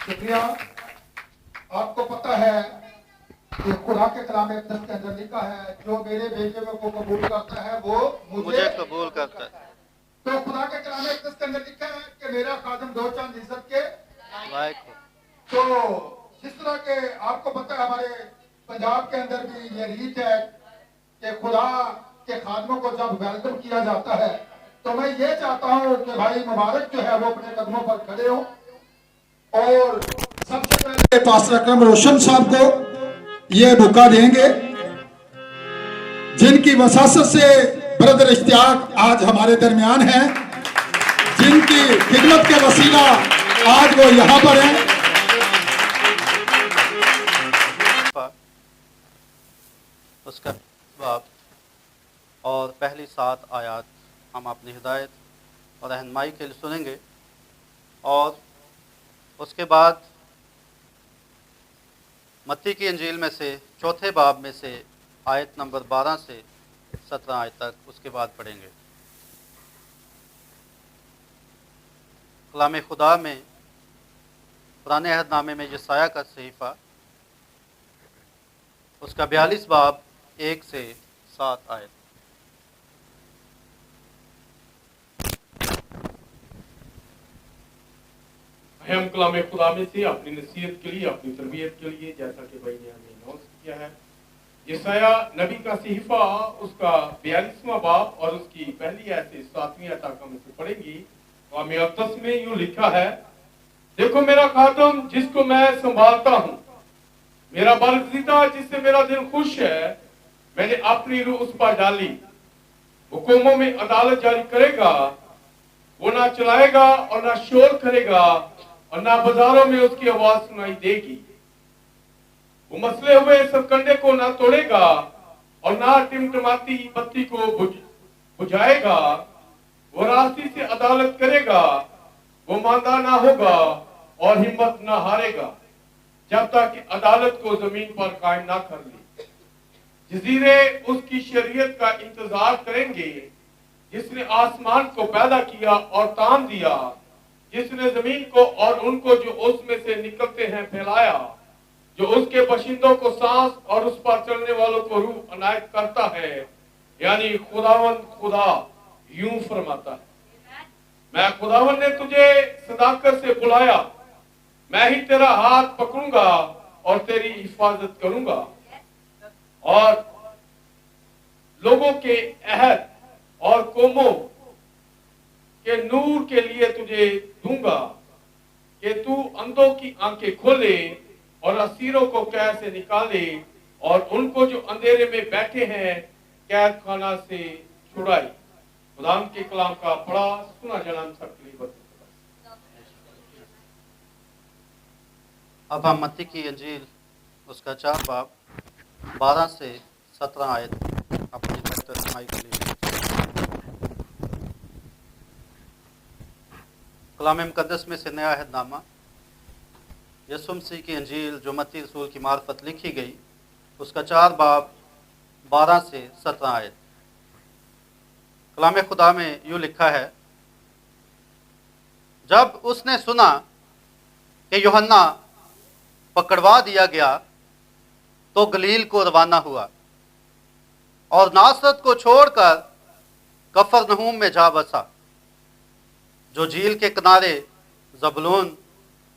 शुक्रिया। आपको पता है कि खुदा के कलाम अक़दस के अंदर लिखा है, जो मेरे भेजे को कबूल करता है वो मुझे कबूल करता है। तो खुदा के कलाम अक़दस के अंदर लिखा है कि मेरा खादिम दो चांद इज्जत के लायक हो। तो जिस तरह के आपको पता है हमारे पंजाब के अंदर भी ये रीत है कि खुदा के खादमों को जब वेलकम किया जाता है तो मैं ये चाहता हूँ कि भाई मुबारक जो है वो अपने कदमों पर खड़े हो और सबसे पहले पास्टर अकरम रोशन साहब को ये मौका देंगे, जिनकी वसासत से ब्रदर इश्तियाक आज हमारे दरमियान हैं, जिनकी खिदमत के वसीला आज वो यहाँ पर हैं। उसका बाब और पहली 7 आयत हम अपनी हिदायत और रहनुमाई के लिए सुनेंगे, और उसके बाद मत्ती की इंजील में से चौथे बाब में से आयत नंबर 12 से 17 आयत तक उसके बाद पढ़ेंगे। कलाम खुदा में पुराने अहदनामे में यशायाह का सहीफ़ा उसका 42 बाब 1 से 7 आयत। हम कलाम खुदा में से अपनी नसीहत के लिए, अपनी तरबियत के लिए, जैसा कि भाई ने हमें अनाउंस किया है, यशायाह नबी का सहीफा उसका 42वां बाब और उसकी पहली आयत से 7वीं आयत तक हम इसे पढ़ेंगे। कलाम अक़दस में यूं लिखा है, देखो मेरा खादम जिसको मैं संभालता हूँ, मेरा बरगज़ीदा जिससे मेरा दिल खुश है, मैंने अपनी रूह उस पर डाली। वो कौमों में अदालत जारी करेगा, वो ना चलाएगा और ना शोर करेगा और ना बाजारों में उसकी आवाज सुनाई देगी। वो मसले हुए सब कंडे को ना तोड़ेगा और ना टिमटिमाती बत्ती को बुझाएगा। वो रास्ते से अदालत करेगा, वो मांदा ना होगा और हिम्मत ना हारेगा, जब तक कि अदालत को जमीन पर कायम ना कर ले। जजीरे उसकी शरीयत का इंतजार करेंगे, जिसने आसमान को पैदा किया और तान दिया, जिसने जमीन को और उनको जो उसमें से निकलते हैं फैलाया, जो उसके बशिंदों को सांस और उस पर चलने वालों को रूह अनायत करता है। यानी खुदावंद खुदा यूं फरमाता है, मैं खुदावंद ने तुझे सदाकत से बुलाया, मैं ही तेरा हाथ पकड़ूंगा और तेरी हिफाजत करूंगा और लोगों के अहद और कौमों के नूर के लिए तुझे दूंगा कि तू अंधों की आंखें खोले और असीरों को कैद से निकाले और उनको जो अंधेरे में बैठे हैं कैद खाना से छुड़ाई। खुदा के कलाम का पढ़ा सुना जनाब सबके लिए बता। अब हम मत्ती की इंजील उसका 4 बाब 12 से 17 आयत अपनी रहनुमाई के लिए। कलाम मुक़द्दस में से नया अहदनामा यीशु मसीह की इंजील जो मत्ती रसूल की मार्फत लिखी गई, उसका 4 बाब 12 से 17 आयत। कलाम खुदा में यूँ लिखा है, जब उसने सुना कि यूहन्ना पकड़वा दिया गया तो गलील को रवाना हुआ और नासरत को छोड़कर कफरनहूम में जा बसा, जो झील के किनारे ज़बूलून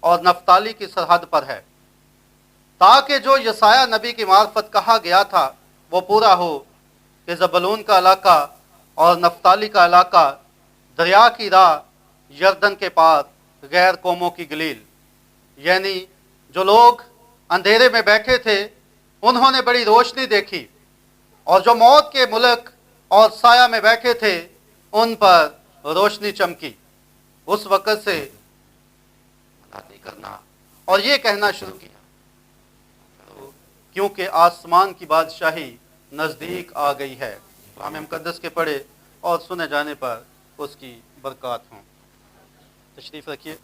और नफ्ताली की सरहद पर है, ताकि जो यशायाह नबी की मार्फत कहा गया था वो पूरा हो कि ज़बूलून का इलाका और नफ्ताली का इलाका दरिया की राह यरदन के पार गैर कौमों की गलील, यानी जो लोग अंधेरे में बैठे थे उन्होंने बड़ी रोशनी देखी, और जो मौत के मुल्क और साया में बैठे थे उन पर रोशनी चमकी। उस वक़्त से करना और ये कहना शुरू किया, क्योंकि आसमान की बादशाही नज़दीक आ गई है। कलाम मुक़द्दस के पढ़े और सुने जाने पर उसकी बरकत हों। तशरीफ़ रखिए।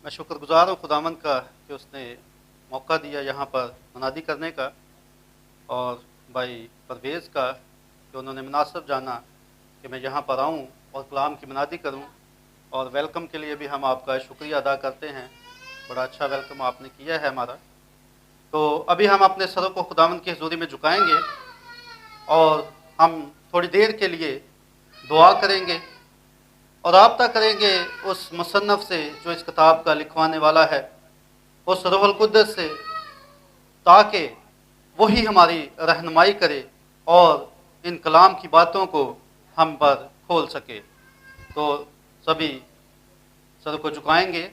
मैं शुक्रगुजार हूँ खुदावंद का कि उसने मौका दिया यहाँ पर मुनादी करने का, और भाई परवेज़ का कि उन्होंने मुनासिब जाना कि मैं यहाँ पर आऊँ और कलाम की मुनादी करूँ। और वेलकम के लिए भी हम आपका शुक्रिया अदा करते हैं, बड़ा अच्छा वेलकम आपने किया है हमारा। तो अभी हम अपने सरों को खुदावंद की हज़ूरी में झुकाएंगे और हम थोड़ी देर के लिए दुआ करेंगे और राब्ता करेंगे उस मुसन्नफ़ से जो इस किताब का लिखवाने वाला है, उस रूहुल कुद्दस से, ताकि वही हमारी रहनुमाई करे और इन कलाम की बातों को हम पर खोल सके। तो सभी सर को झुकाएंगे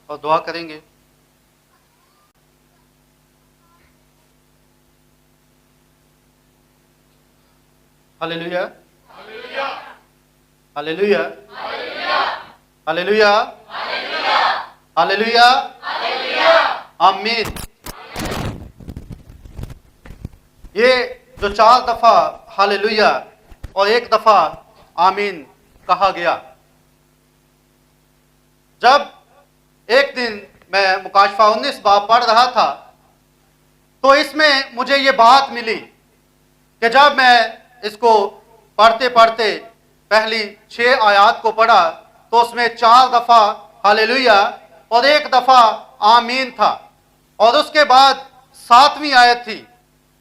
और दुआ करेंगे। हालेलुया, हालेलुया, हालेलुया, हालेलुया, आमीन। ये जो 4 दफा हालेलुया और 1 दफा आमीन कहा गया, जब एक दिन मैं मुकाशफा 19 बाब पढ़ रहा था तो इसमें मुझे ये बात मिली कि जब मैं इसको पढ़ते पढ़ते पहली 6 आयत को पढ़ा तो उसमें 4 दफा हालेलुया और 1 दफा आमीन था, और उसके बाद 7वीं आयत थी।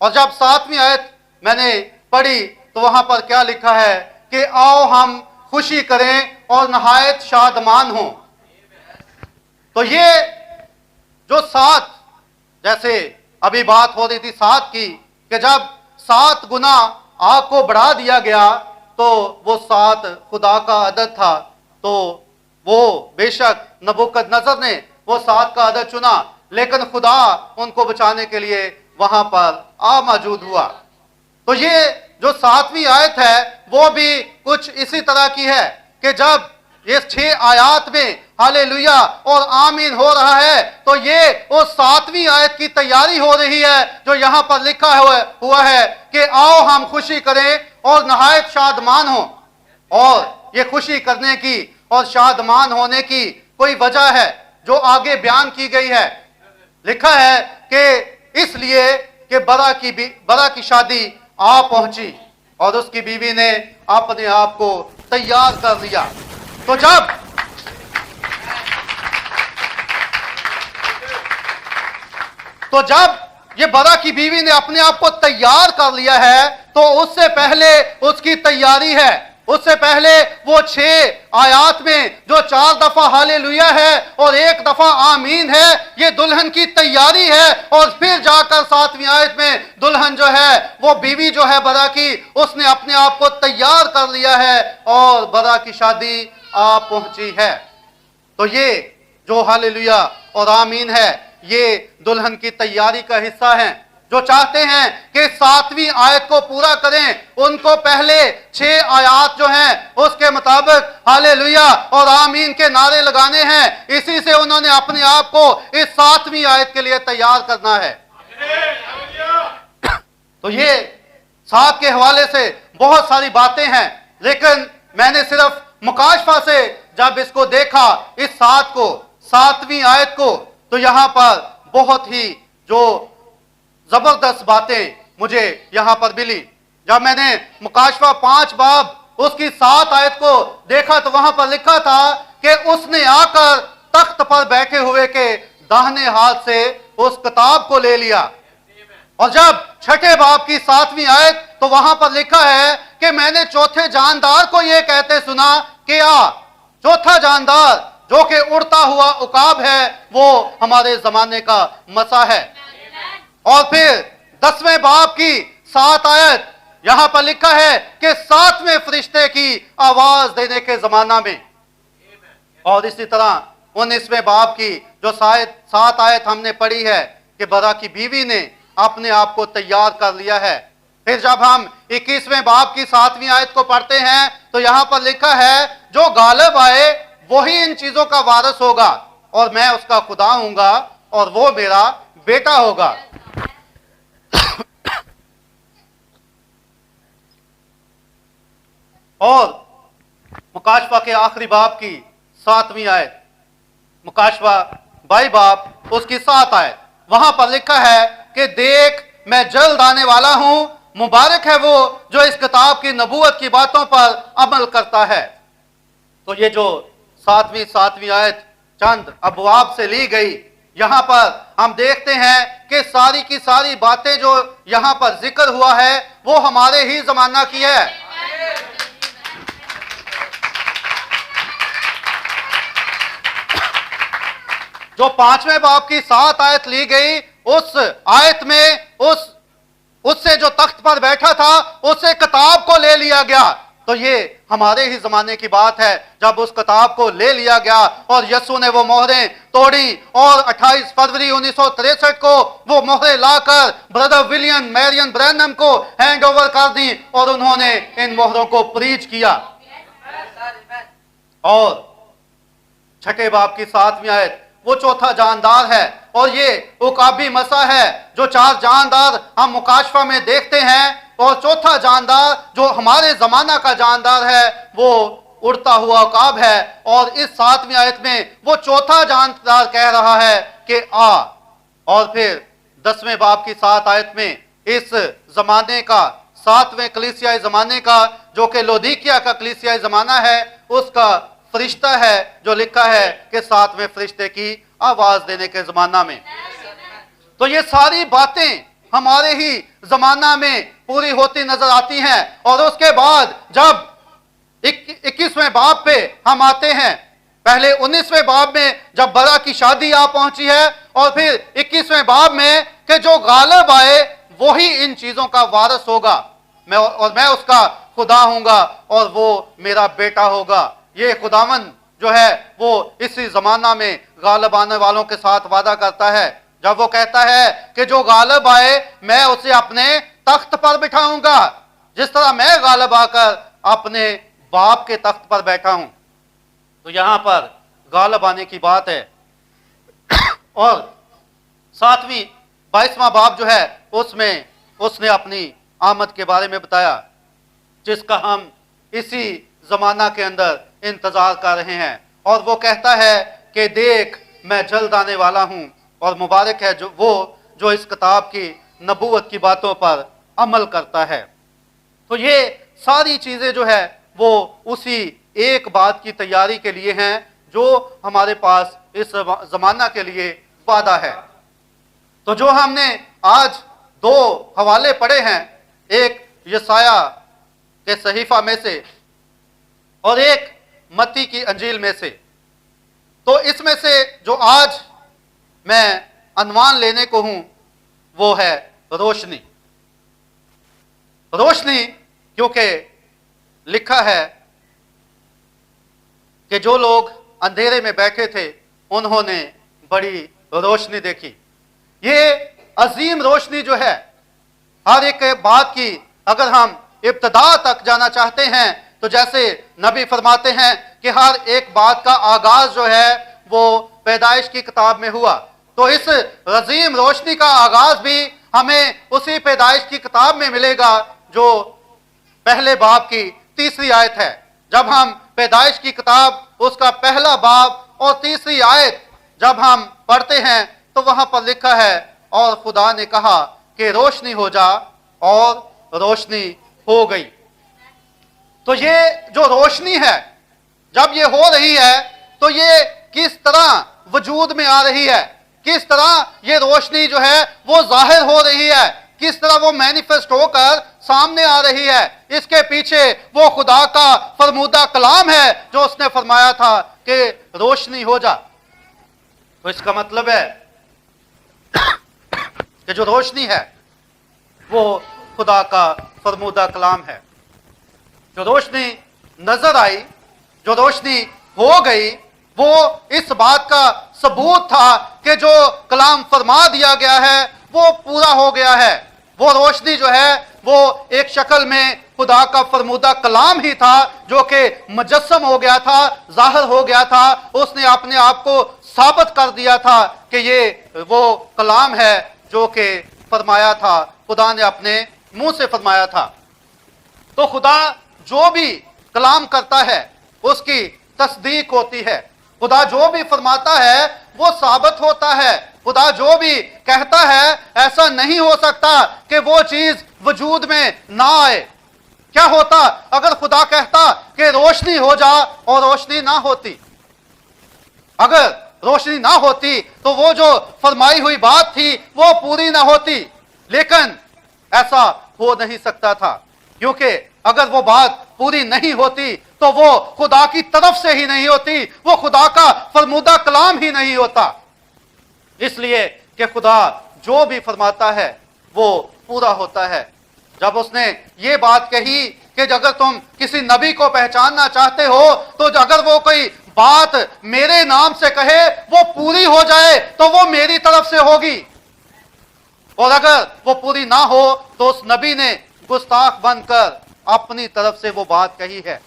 और जब 7वीं आयत मैंने पढ़ी तो वहां पर क्या लिखा है कि आओ हम खुशी करें और नहायत शादमान हों। तो ये जो 7, जैसे अभी बात हो रही थी 7 की, कि जब 7 गुना आग को बढ़ा दिया गया तो वो 7 खुदा का अदद था। तो वो बेशक नबूकदनजर ने वो 7 का अदद चुना, लेकिन खुदा उनको बचाने के लिए वहां पर आ मौजूद हुआ। तो ये जो 7वीं आयत है वो भी कुछ इसी तरह की है कि जब ये 6 आयत में हालेलुया और आमीन हो रहा है तो ये उस 7वीं आयत की तैयारी हो रही है जो यहाँ पर लिखा हुआ है कि आओ हम खुशी करें और नहायत शादमान हो। और ये खुशी करने की और शादमान होने की कोई वजह है जो आगे बयान की गई है। लिखा है कि इसलिए कि बरा की शादी आ पहुंची और उसकी बीवी ने अपने आप को तैयार कर लिया। तो जब ये बरा की बीवी ने अपने आप को तैयार कर लिया है तो उससे पहले उसकी तैयारी है। उससे पहले वो 6 आयत में जो 4 दफा हालेलुया है और 1 दफा आमीन है, ये दुल्हन की तैयारी है। और फिर जाकर 7वीं आयत में दुल्हन जो है, वो बीवी जो है बरा की, उसने अपने आप को तैयार कर लिया है और बरा की शादी आ पहुंची है। तो ये जो हालेलुया और आमीन है, ये दुल्हन की तैयारी का हिस्सा है। जो चाहते हैं कि 7वीं आयत को पूरा करें, उनको पहले 6 आयत जो हैं उसके मुताबिक हालेलुया और आमीन के नारे लगाने हैं। इसी से उन्होंने अपने आप को इस 7वीं आयत के लिए तैयार करना है। तो ये 7 के हवाले से बहुत सारी बातें हैं, लेकिन मैंने सिर्फ मुकाशफा से जब इसको देखा, इस 7 को, 7वीं आयत को, तो यहां पर बहुत ही जो जबरदस्त बातें मुझे यहां पर मिली। जब मैंने मुकाशफा 5 बाब उसकी 7 आयत को देखा तो वहां पर लिखा था कि उसने आकर तख्त पर बैठे हुए के दाहिने हाथ से उस किताब को ले लिया। और जब 6ठे बाब की 7वीं आयत तो वहां पर लिखा है कि मैंने चौथे जानदार को यह कहते सुना कि आ। चौथा जानदार जो कि उड़ता हुआ उकाब है, वो हमारे जमाने का मसा है। और फिर 10वें बाब की 7 आयत यहां पर लिखा है कि 7वें फरिश्ते की आवाज देने के जमाना में। और इसी तरह 19वें बाब की जो 7 आयत हमने पढ़ी है कि बरा की बीवी ने अपने आप को तैयार कर लिया है। फिर जब हम 21वें बाब की 7वीं आयत को पढ़ते हैं तो यहां पर लिखा है जो गालिब आए वही इन चीजों का वारिस होगा और मैं उसका खुदा हूंगा और वो मेरा बेटा होगा। और मुकाशफा के आखिरी बाब की 7वीं आयत मुकाशवा 22 बाब उसकी 7 आयत, वहां पर लिखा है कि देख मैं जल्द आने वाला हूं, मुबारक है वो जो इस किताब की नबूवत की बातों पर अमल करता है। तो ये जो 7वीं आयत चंद अबवाब से ली गई, यहां पर हम देखते हैं कि सारी की सारी बातें जो यहां पर जिक्र हुआ है वो हमारे ही जमाना की है। जो 5वें बाब की 7 आयत ली गई, उस आयत में उससे जो तख्त पर बैठा था उससे किताब को ले लिया गया। तो ये हमारे ही जमाने की बात है, जब उस किताब को ले लिया गया और यीशु ने वो मोहरें तोड़ी और 28 फरवरी 1963 को वो मोहरें लाकर ब्रदर विलियम मैरियन ब्रैनम को हैंड ओवर कर दी और उन्होंने इन मोहरों को प्रीच किया। और 6ठे बाब की 7वीं आयत वो चौथा जानदार है, और ये उकाबी मसा है। जो 4 जानदार हम मुकाशफा में देखते हैं, और चौथा जानदार जो हमारे जमाना का जानदार है वो उड़ता हुआ उकाब है। और इस 7वीं आयत में वो चौथा जानदार कह रहा है कि आ। और फिर 10वें बाब की 7 आयत में इस जमाने का 7वें कलीसियाई जमाने का, जो कि लौदीकिया का कलीसियाई जमाना है, उसका फरिश्ता है जो लिखा है कि 7वें फरिश्ते की आवाज देने के जमाना में। तो ये सारी बातें हमारे ही जमाना में पूरी होती नजर आती हैं। और उसके बाद जब 21वें बाब पे हम आते हैं, पहले 19वें बाब में जब बरा की शादी आ पहुंची है, और फिर 21वें बाब में कि जो गालिब आए वही इन चीजों का वारिस होगा, मैं उसका खुदा हूंगा और वो मेरा बेटा होगा। ये खुदावन जो है वो इसी जमाना में गालिब आने वालों के साथ वादा करता है, जब वो कहता है कि जो गालिब आए मैं उसे अपने तख्त पर बिठाऊंगा, जिस तरह मैं गालिब आकर अपने बाप के तख्त पर बैठा हूं। तो यहां पर गालिब आने की बात है। और 22वां बाब जो है उसमें उसने अपनी आमद के बारे में बताया, जिसका हम इसी जमाना के अंदर इंतजार कर रहे हैं। और वो कहता है कि देख मैं जल्द आने वाला हूं, और मुबारक है जो इस किताब की नबूवत की बातों पर अमल करता है। तो ये सारी चीजें जो है वो उसी एक बात की तैयारी के लिए हैं जो हमारे पास इस जमाना के लिए वादा है। तो जो हमने आज 2 हवाले पढ़े हैं, एक यशाया के सहीफा में से और एक मत्ती की अंजील में से, तो इसमें से जो आज मैं अनवान लेने को हूं वो है रोशनी। रोशनी क्योंकि लिखा है कि जो लोग अंधेरे में बैठे थे उन्होंने बड़ी रोशनी देखी। ये अजीम रोशनी जो है, हर एक बात की अगर हम इब्तदा तक जाना चाहते हैं तो जैसे नबी फरमाते हैं कि हर एक बात का आगाज जो है वो पैदाइश की किताब में हुआ, तो इस अजीम रोशनी का आगाज भी हमें उसी पैदाइश की किताब में मिलेगा जो पहले बाब की 3री आयत है। जब हम पैदाइश की किताब उसका पहला बाब और 3री आयत जब हम पढ़ते हैं तो वहां पर लिखा है, और खुदा ने कहा कि रोशनी हो जा, और रोशनी हो गई। तो ये जो रोशनी है जब ये हो रही है तो ये किस तरह वजूद में आ रही है, किस तरह ये रोशनी जो है वो जाहिर हो रही है, किस तरह वो मैनिफेस्ट होकर सामने आ रही है। इसके पीछे वो खुदा का फरमूदा कलाम है जो उसने फरमाया था कि रोशनी हो जा। तो इसका मतलब है कि जो रोशनी है वो खुदा का फरमूदा कलाम है। जो रोशनी नजर आई, जो रोशनी हो गई, वो इस बात का सबूत था कि जो कलाम फरमा दिया गया है वो पूरा हो गया है। वो रोशनी जो है वो एक शक्ल में खुदा का फरमूदा कलाम ही था जो कि मुजस्सम हो गया था, जाहिर हो गया था। उसने अपने आप को साबित कर दिया था कि ये वो कलाम है जो कि फरमाया था, खुदा ने अपने मुंह से फरमाया था। तो खुदा जो भी कलाम करता है उसकी तस्दीक होती है, खुदा जो भी फरमाता है वो साबित होता है। खुदा जो भी कहता है ऐसा नहीं हो सकता कि वो चीज वजूद में ना आए। क्या होता अगर खुदा कहता कि रोशनी हो जा और रोशनी ना होती? अगर रोशनी ना होती तो वो जो फरमाई हुई बात थी वो पूरी ना होती। लेकिन ऐसा हो नहीं सकता था, क्योंकि अगर वो बात पूरी नहीं होती तो वो खुदा की तरफ से ही नहीं होती, वो खुदा का फरमूदा कलाम ही नहीं होता। इसलिए कि खुदा जो भी फरमाता है वो पूरा होता है। जब उसने ये बात कही कि अगर तुम किसी नबी को पहचानना चाहते हो तो अगर वो कोई बात मेरे नाम से कहे वो पूरी हो जाए तो वो मेरी तरफ से होगी, और अगर वो पूरी ना हो तो उस नबी ने गुस्ताख बनकर अपनी तरफ से वो बात कही है।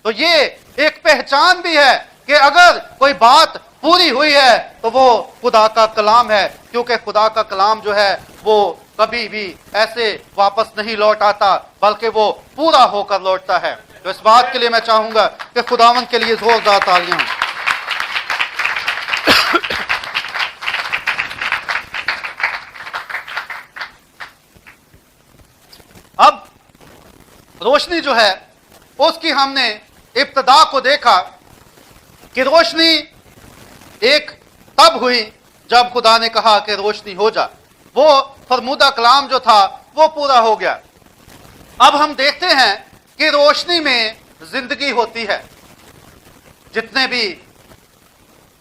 तो ये एक पहचान भी है कि अगर कोई बात पूरी हुई है तो वो खुदा का कलाम है, क्योंकि खुदा का कलाम जो है वो कभी भी ऐसे वापस नहीं लौट आता, बल्कि वो पूरा होकर लौटता है। तो इस बात के लिए मैं चाहूंगा कि खुदावंद के लिए जोरदार तालियां हों। अब रोशनी जो है उसकी हमने इब्तदा को देखा कि रोशनी एक तब हुई जब खुदा ने कहा कि रोशनी हो जा। वो फरमूदा कलाम जो था वो पूरा हो गया। अब हम देखते हैं कि रोशनी में जिंदगी होती है। जितने भी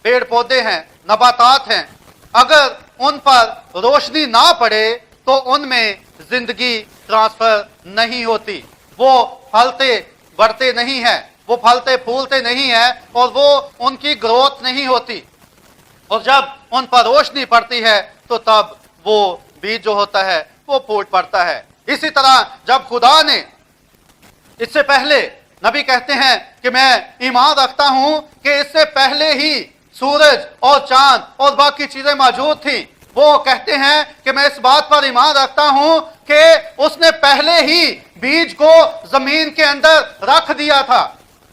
पेड़ पौधे हैं, नबातात हैं, अगर उन पर रोशनी ना पड़े तो उनमें जिंदगी ट्रांसफर नहीं होती। वो फलते बढ़ते नहीं हैं, वो फलते फूलते नहीं हैं, और वो उनकी ग्रोथ नहीं होती। और जब उन पर रोशनी पड़ती है तो तब वो बीज जो होता है वो फूट पड़ता है। इसी तरह जब खुदा ने इससे पहले, नबी कहते हैं कि मैं ईमान रखता हूं कि इससे पहले ही सूरज और चांद और बाकी चीजें मौजूद थी। वो कहते हैं कि मैं इस बात पर ईमान रखता हूं कि उसने पहले ही बीज को जमीन के अंदर रख दिया था,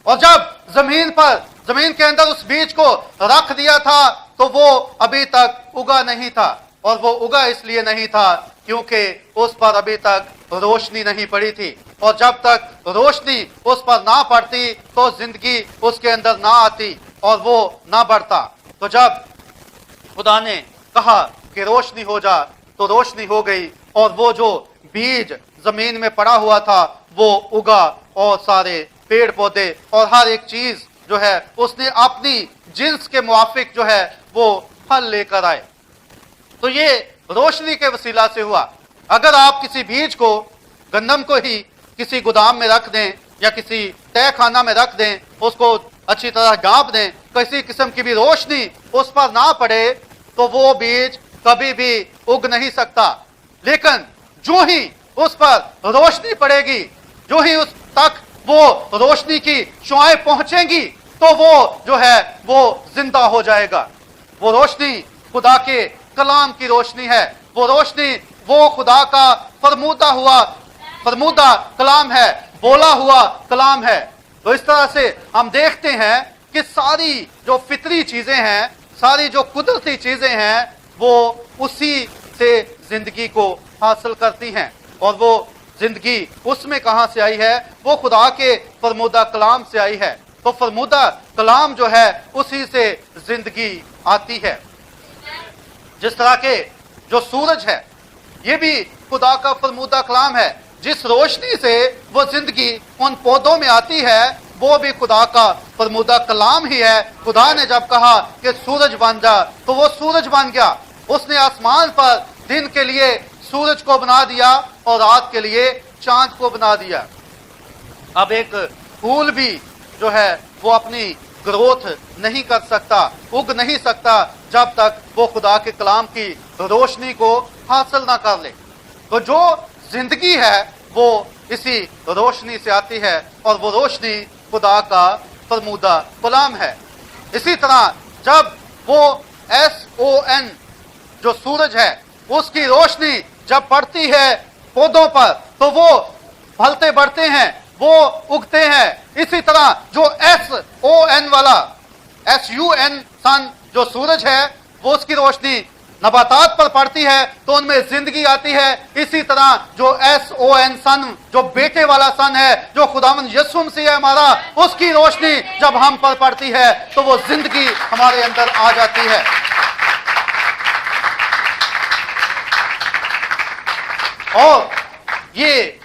और जब जमीन के अंदर उस बीज को रख दिया था तो वो अभी तक उगा नहीं था। और वो उगा इसलिए नहीं था क्योंकि उस पर अभी तक रोशनी नहीं पड़ी थी, और जब तक रोशनी उस पर ना पड़ती तो जिंदगी उसके अंदर ना आती और वो ना बढ़ता। तो जब खुदा ने कहा कि रोशनी हो जा तो रोशनी हो गई, और वो जो बीज जमीन में पड़ा हुआ था वो उगा, और सारे पेड़ पौधे और हर एक चीज जो है उसने अपनी जिन्स के मुआफिक जो है वो फल लेकर आए। तो ये रोशनी के वसीला से हुआ। अगर आप किसी बीज को, गंदम को ही किसी गोदाम में रख दें या किसी तय खाना में रख दें, उसको अच्छी तरह ढांप दें, किसी किस्म की भी रोशनी उस पर ना पड़े तो वो बीज कभी भी उग नहीं सकता। लेकिन जो ही उस पर रोशनी पड़ेगी, जो ही उस तक वो रोशनी की शुआएं पहुंचेंगी तो वो जो है वो जिंदा हो जाएगा। वो रोशनी खुदा के कलाम की रोशनी है। वो रोशनी वो खुदा का फरमूदा कलाम है, बोला हुआ कलाम है। तो इस तरह से हम देखते हैं कि सारी जो फितरी चीजें हैं, सारी जो कुदरती चीजें हैं, वो उसी से जिंदगी को हासिल करती हैं। और वो जिंदगी उसमें कहां से आई है? वो खुदा के फरमूदा कलाम से आई है। तो फरमूदा कलाम जो है उसी से जिंदगी आती है। जिस तरह के जो सूरज है ये भी खुदा का फरमूदा कलाम है। जिस रोशनी से वो जिंदगी उन पौधों में आती है वो भी खुदा का फरमूदा कलाम ही है। खुदा ने जब कहा कि सूरज बन जा तो वो सूरज बन गया। उसने आसमान पर दिन के लिए सूरज को बना दिया और रात के लिए चांद को बना दिया। अब एक फूल भी जो है वो अपनी ग्रोथ नहीं कर सकता, उग नहीं सकता जब तक वो खुदा के कलाम की रोशनी को हासिल ना कर ले। तो जो जिंदगी है वो इसी रोशनी से आती है और वो रोशनी खुदा का फरमूदा कलाम है। इसी तरह जब वो SON जो सूरज है उसकी रोशनी जब पड़ती है पौधों पर तो वो फलते बढ़ते हैं, वो उगते हैं। इसी तरह जो SON वाला SUN सन जो सूरज है वो उसकी रोशनी नबातात पर पड़ती है तो उनमें जिंदगी आती है। इसी तरह जो SON सन जो बेटे वाला सन है जो खुदावंद यीशु मसीह है हमारा, उसकी रोशनी जब हम पर पड़ती है तो वो जिंदगी हमारे अंदर आ जाती है। और ये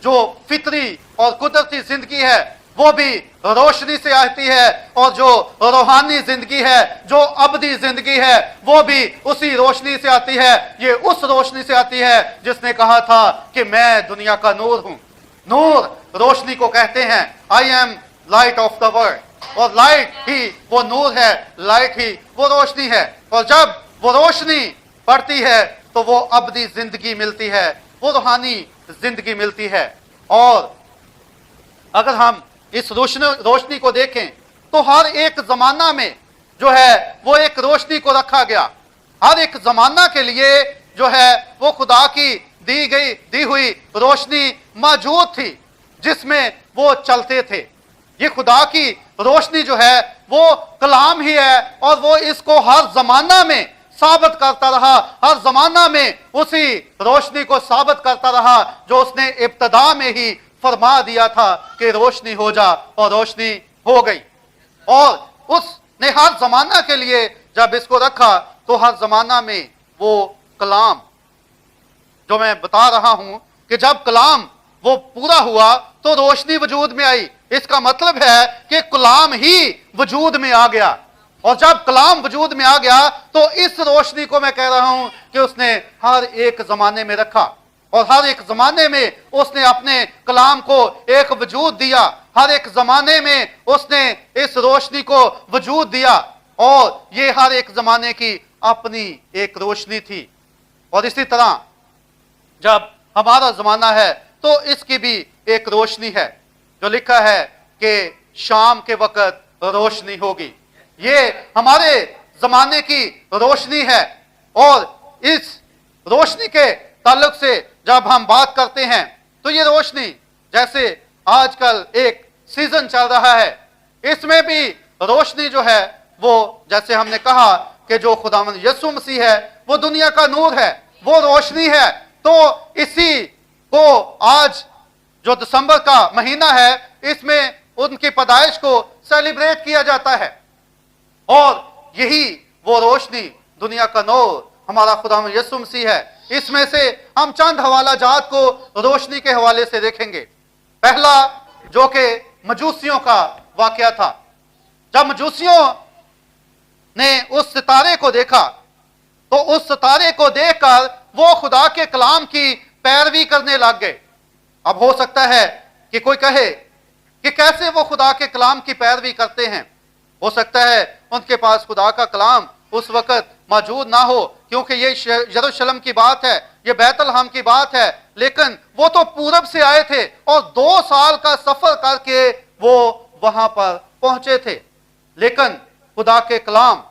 जो फितरी और कुदरती जिंदगी है वो भी रोशनी से आती है, और जो रूहानी जिंदगी है, जो अबदी जिंदगी है, वो भी उसी रोशनी से आती है। ये उस रोशनी से आती है जिसने कहा था कि मैं दुनिया का नूर हूं। नूर रोशनी को कहते हैं, I am light of the world. और लाइट ही वो नूर है, लाइट ही वो रोशनी है। और जब वो रोशनी पड़ती है तो वो अबदी जिंदगी मिलती है, वो रूहानी जिंदगी मिलती है। और अगर हम इस रोशनी को देखें तो हर एक जमाना में जो है वो एक रोशनी को रखा गया। हर एक जमाना के लिए जो है वो खुदा की दी हुई रोशनी मौजूद थी जिसमें वो चलते थे। ये खुदा की रोशनी जो है वो कलाम ही है, और वो इसको हर जमाना में साबित करता रहा, हर जमाना में उसी रोशनी को साबित करता रहा जो उसने इब्तिदा में ही फरमा दिया था कि रोशनी हो जा, और रोशनी हो गई। और उसने हर जमाना के लिए जब इसको रखा तो हर जमाना में वो कलाम जो मैं बता रहा हूं कि जब कलाम वो पूरा हुआ तो रोशनी वजूद में आई। इसका मतलब है कि कलाम ही वजूद में आ गया, और जब कलाम वजूद में आ गया तो इस रोशनी को मैं कह रहा हूं कि उसने हर एक जमाने में रखा, और हर एक जमाने में उसने अपने कलाम को एक वजूद दिया। हर एक जमाने में उसने इस रोशनी को वजूद दिया, और ये हर एक जमाने की अपनी एक रोशनी थी। और इसी तरह जब हमारा जमाना है तो इसकी भी एक रोशनी है, जो लिखा है कि शाम के वक्त रोशनी होगी। ये हमारे जमाने की रोशनी है, और इस रोशनी के ताल्लुक से जब हम बात करते हैं तो ये रोशनी, जैसे आजकल एक सीजन चल रहा है, इसमें भी रोशनी जो है वो, जैसे हमने कहा कि जो खुदावंद यीशु मसीह है वो दुनिया का नूर है, वो रोशनी है। तो इसी को आज जो दिसंबर का महीना है इसमें उनकी पैदाइश को सेलिब्रेट किया जाता है, और यही वो रोशनी दुनिया का नूर हमारा खुदावंद यीशु मसीह है। इसमें से हम चंद हवाला जात को रोशनी के हवाले से देखेंगे। पहला जो कि मजूसियों का वाकया था। जब मजूसियों ने उस सितारे को देखा तो उस सितारे को देखकर वो खुदा के कलाम की पैरवी करने लग गए। अब हो सकता है कि कोई कहे कि कैसे वो खुदा के कलाम की पैरवी करते हैं। हो सकता है उनके पास खुदा का कलाम उस वक्त मौजूद ना हो, क्योंकि ये यरूशलेम की बात है, ये बैतलहम की बात है, लेकिन वो तो पूरब से आए थे और 2 साल का सफर करके वो वहां पर पहुंचे थे। लेकिन खुदा के कलाम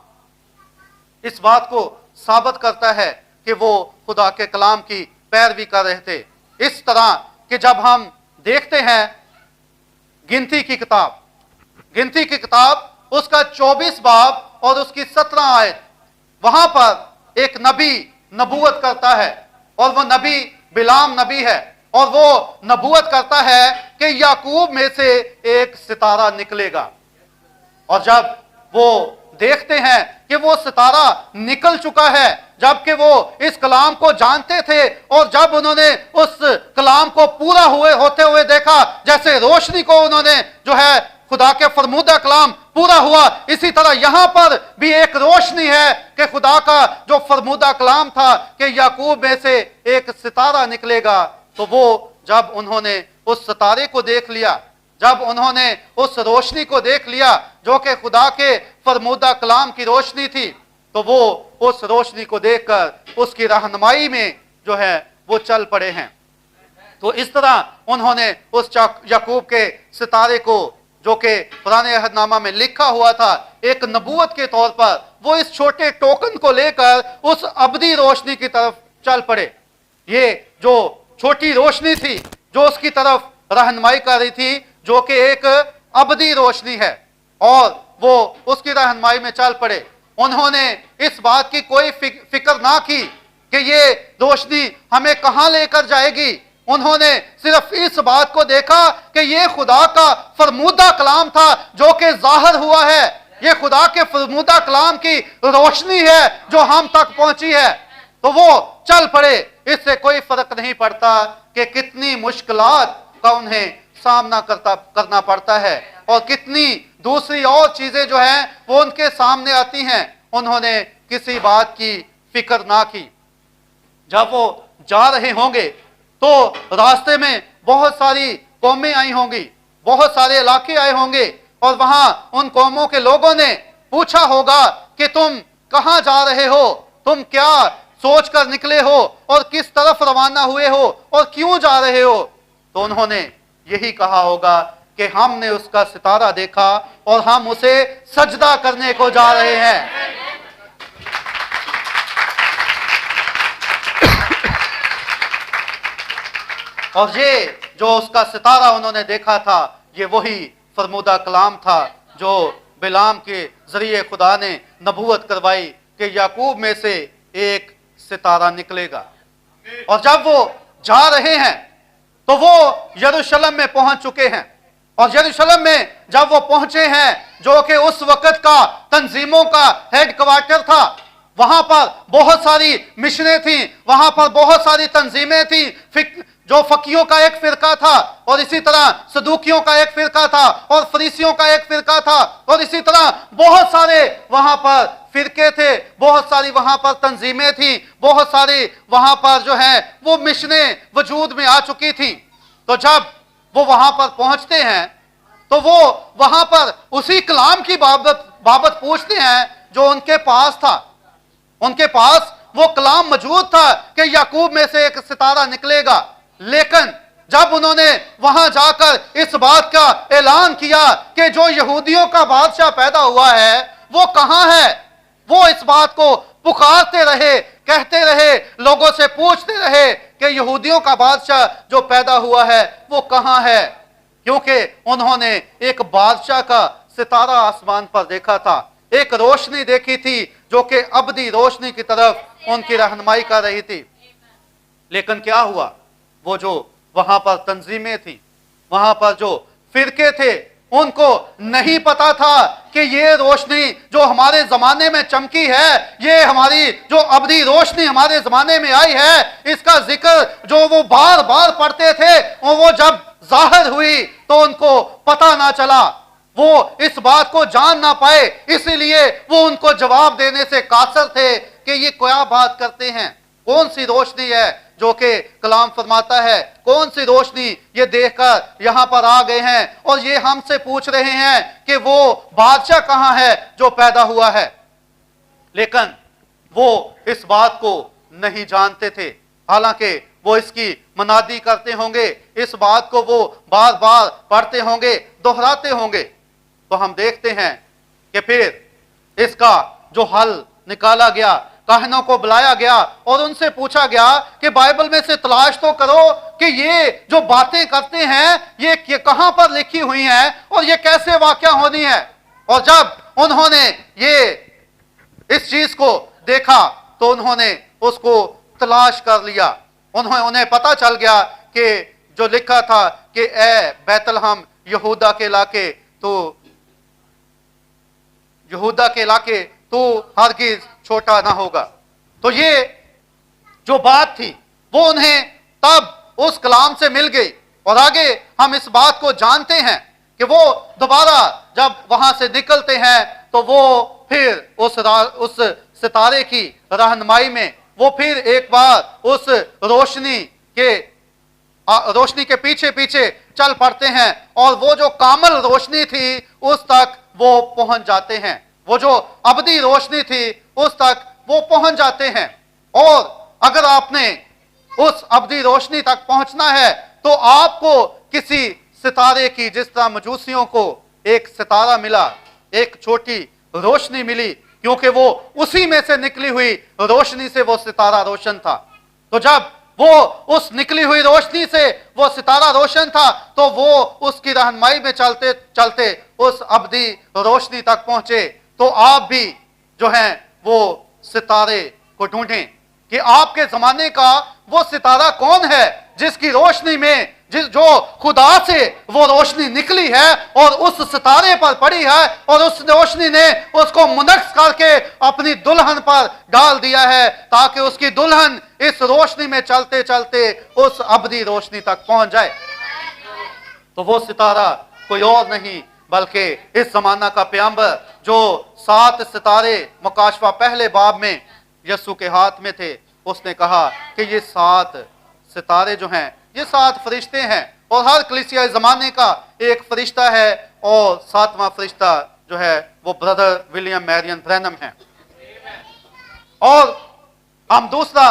इस बात को साबित करता है कि वो खुदा के कलाम की पैरवी कर रहे थे। इस तरह कि जब हम देखते हैं गिनती की किताब उसका 24 बाब और उसकी 17 आयत, वहां पर एक नबी नबूवत करता है, और वो नबी बिलाम नबी है, और वो नबूवत करता है कि याकूब में से एक सितारा निकलेगा। और जब वो देखते हैं कि वो सितारा निकल चुका है, जबकि वो इस कलाम को जानते थे, और जब उन्होंने उस कलाम को पूरा होते हुए देखा, जैसे रोशनी को उन्होंने जो है खुदा के फरमूदा कलाम पूरा हुआ, इसी तरह यहां पर भी एक रोशनी है कि खुदा का जो फरमूदा कलाम था कि याकूब में से एक सितारा निकलेगा। तो वो जब उन्होंने उस सितारे को देख लिया, जब उन्होंने उस रोशनी को देख लिया जो कि खुदा के फरमूदा कलाम की रोशनी थी, तो वो उस रोशनी को देखकर उसकी रहनुमाई में जो है वो चल पड़े हैं। तो इस तरह उन्होंने उस याकूब के सितारे को जो कि पुराने अहदनामा में लिखा हुआ था एक नबूवत के तौर पर, वो इस छोटे टोकन को लेकर उस अबदी रोशनी की तरफ चल पड़े। ये जो छोटी रोशनी थी जो उसकी तरफ रहनुमाई कर रही थी, जो कि एक अबदी रोशनी है, और वो उसकी रहनुमाई में चल पड़े। उन्होंने इस बात की कोई फिक्र ना की कि ये रोशनी हमें कहां लेकर जाएगी। उन्होंने सिर्फ इस बात को देखा कि ये खुदा का फरमूदा कलाम था जो कि जाहिर हुआ है, ये खुदा के फरमूदा कलाम की रोशनी है जो हम तक पहुंची है। तो वो चल पड़े। इससे कोई फर्क नहीं पड़ता कि कितनी मुश्किलात का उन्हें सामना करना पड़ता है और कितनी दूसरी और चीजें जो हैं वो उनके सामने आती हैं। उन्होंने किसी बात की फिक्र ना की। जब वो जा रहे होंगे तो रास्ते में बहुत सारी कौमें आई होंगी, बहुत सारे इलाके आए होंगे और वहां उन कौमों के लोगों ने पूछा होगा कि तुम कहां जा रहे हो, तुम क्या सोच कर निकले हो और किस तरफ रवाना हुए हो और क्यों जा रहे हो। तो उन्होंने यही कहा होगा कि हमने उसका सितारा देखा और हम उसे सजदा करने को जा रहे हैं। और ये जो उसका सितारा उन्होंने देखा था, ये वही फरमूदा कलाम था जो बिलाम के जरिए खुदा ने नबूवत करवाई कि याकूब में से एक सितारा निकलेगा। और जब वो जा रहे हैं तो वो यरूशलेम में पहुंच चुके हैं। और यरूशलेम में जब वो पहुंचे हैं, जो कि उस वक्त का तंजीमों का हेडक्वार्टर था, वहां पर बहुत सारी मिशनें थी, वहां पर बहुत सारी तंजीमें थी। जो फकीयों का एक फिरका था और इसी तरह सदूकियों का एक फिरका था और फरीसियों का एक फिरका था और इसी तरह बहुत सारे वहां पर फिरके थे, बहुत सारी वहां पर तंजीमें थी, बहुत सारी वहां पर जो है वो मिशनें वजूद में आ चुकी थी। तो जब वो वहां पर पहुंचते हैं तो वो वहां पर उसी कलाम की बाबत पूछते हैं जो उनके पास था। उनके पास वो कलाम मौजूद था कि याकूब में से एक सितारा निकलेगा। लेकिन जब उन्होंने वहां जाकर इस बात का ऐलान किया कि जो यहूदियों का बादशाह पैदा हुआ है वो कहां है, वो इस बात को पुकारते रहे, कहते रहे, लोगों से पूछते रहे कि यहूदियों का बादशाह जो पैदा हुआ है वो कहां है। क्योंकि उन्होंने एक बादशाह का सितारा आसमान पर देखा था, एक रोशनी देखी थी जो कि अबदी रोशनी की तरफ उनकी रहनुमाई कर रही थी। लेकिन क्या हुआ, वो जो वहां पर तंजीमें थी, वहां पर जो फिरके थे, उनको नहीं पता था कि ये रोशनी जो हमारे जमाने में चमकी है, ये हमारी जो अबदी रोशनी हमारे जमाने में आई है, इसका जिक्र जो वो बार बार पढ़ते थे और वो जब जाहिर हुई तो उनको पता ना चला, वो इस बात को जान ना पाए। इसीलिए वो उनको जवाब देने से कासर थे कि ये क्या बात करते हैं, कौन सी रोशनी है जो कि कलाम फरमाता है, कौन सी रोशनी ये देखकर यहां पर आ गए हैं और ये हमसे पूछ रहे हैं कि वो बादशाह कहां है जो पैदा हुआ है। लेकिन वो इस बात को नहीं जानते थे। हालांकि वो इसकी मनादी करते होंगे, इस बात को वो बार बार पढ़ते होंगे, दोहराते होंगे। तो हम देखते हैं कि फिर इसका जो हल निकाला गया, काहनों को बुलाया गया और उनसे पूछा गया कि बाइबल में से तलाश तो करो कि ये जो बातें करते हैं ये कहां पर लिखी हुई हैं और ये कैसे वाकया होनी है। और जब उन्होंने ये इस चीज को देखा तो उन्होंने उसको तलाश कर लिया। उन्हें पता चल गया कि जो लिखा था कि ए बैतलहम यहूदा के इलाके तू हरगिज छोटा ना होगा। तो ये जो बात थी वो उन्हें तब उस कलाम से मिल गई। और आगे हम इस बात को जानते हैं कि वो दोबारा जब वहां से निकलते हैं तो वो फिर उस सितारे की रहनुमाई में वो फिर एक बार उस रोशनी के पीछे पीछे चल पड़ते हैं और वो जो कामल रोशनी थी उस तक वो पहुंच जाते हैं। वो जो अबदी रोशनी थी उस तक वो पहुंच जाते हैं। और अगर आपने उस अबदी रोशनी तक पहुंचना है तो आपको किसी सितारे की, जिस तरह मजूसियों को एक सितारा मिला, एक छोटी रोशनी मिली, क्योंकि वो उसी में से निकली हुई रोशनी से वो सितारा रोशन था। तो जब वो उस निकली हुई रोशनी से वो सितारा रोशन था, तो वो उसकी रहनुमाई में चलते चलते उस अब्दी रोशनी तक पहुंचे। तो आप भी जो हैं वो सितारे को ढूंढें कि आपके जमाने का वो सितारा कौन है जिसकी रोशनी में जो खुदा से वो रोशनी निकली है और उस सितारे पर पड़ी है और उस रोशनी ने उसको मुनक्स करके अपनी दुल्हन पर डाल दिया है, ताकि उसकी दुल्हन इस रोशनी में चलते चलते उस अब्दी रोशनी तक पहुंच जाए। तो वो सितारा कोई और नहीं बल्कि इस जमाना का पैगंबर जो 7 सितारे मुकाशवा पहले बाब में यीशु के हाथ में थे, उसने कहा कि ये 7 सितारे जो हैं ये 7 फरिश्ते हैं और हर कलीसिया जमाने का एक फरिश्ता है और 7वां फरिश्ता जो है वो ब्रदर विलियम मैरियन ब्रैनम है। और हम दूसरा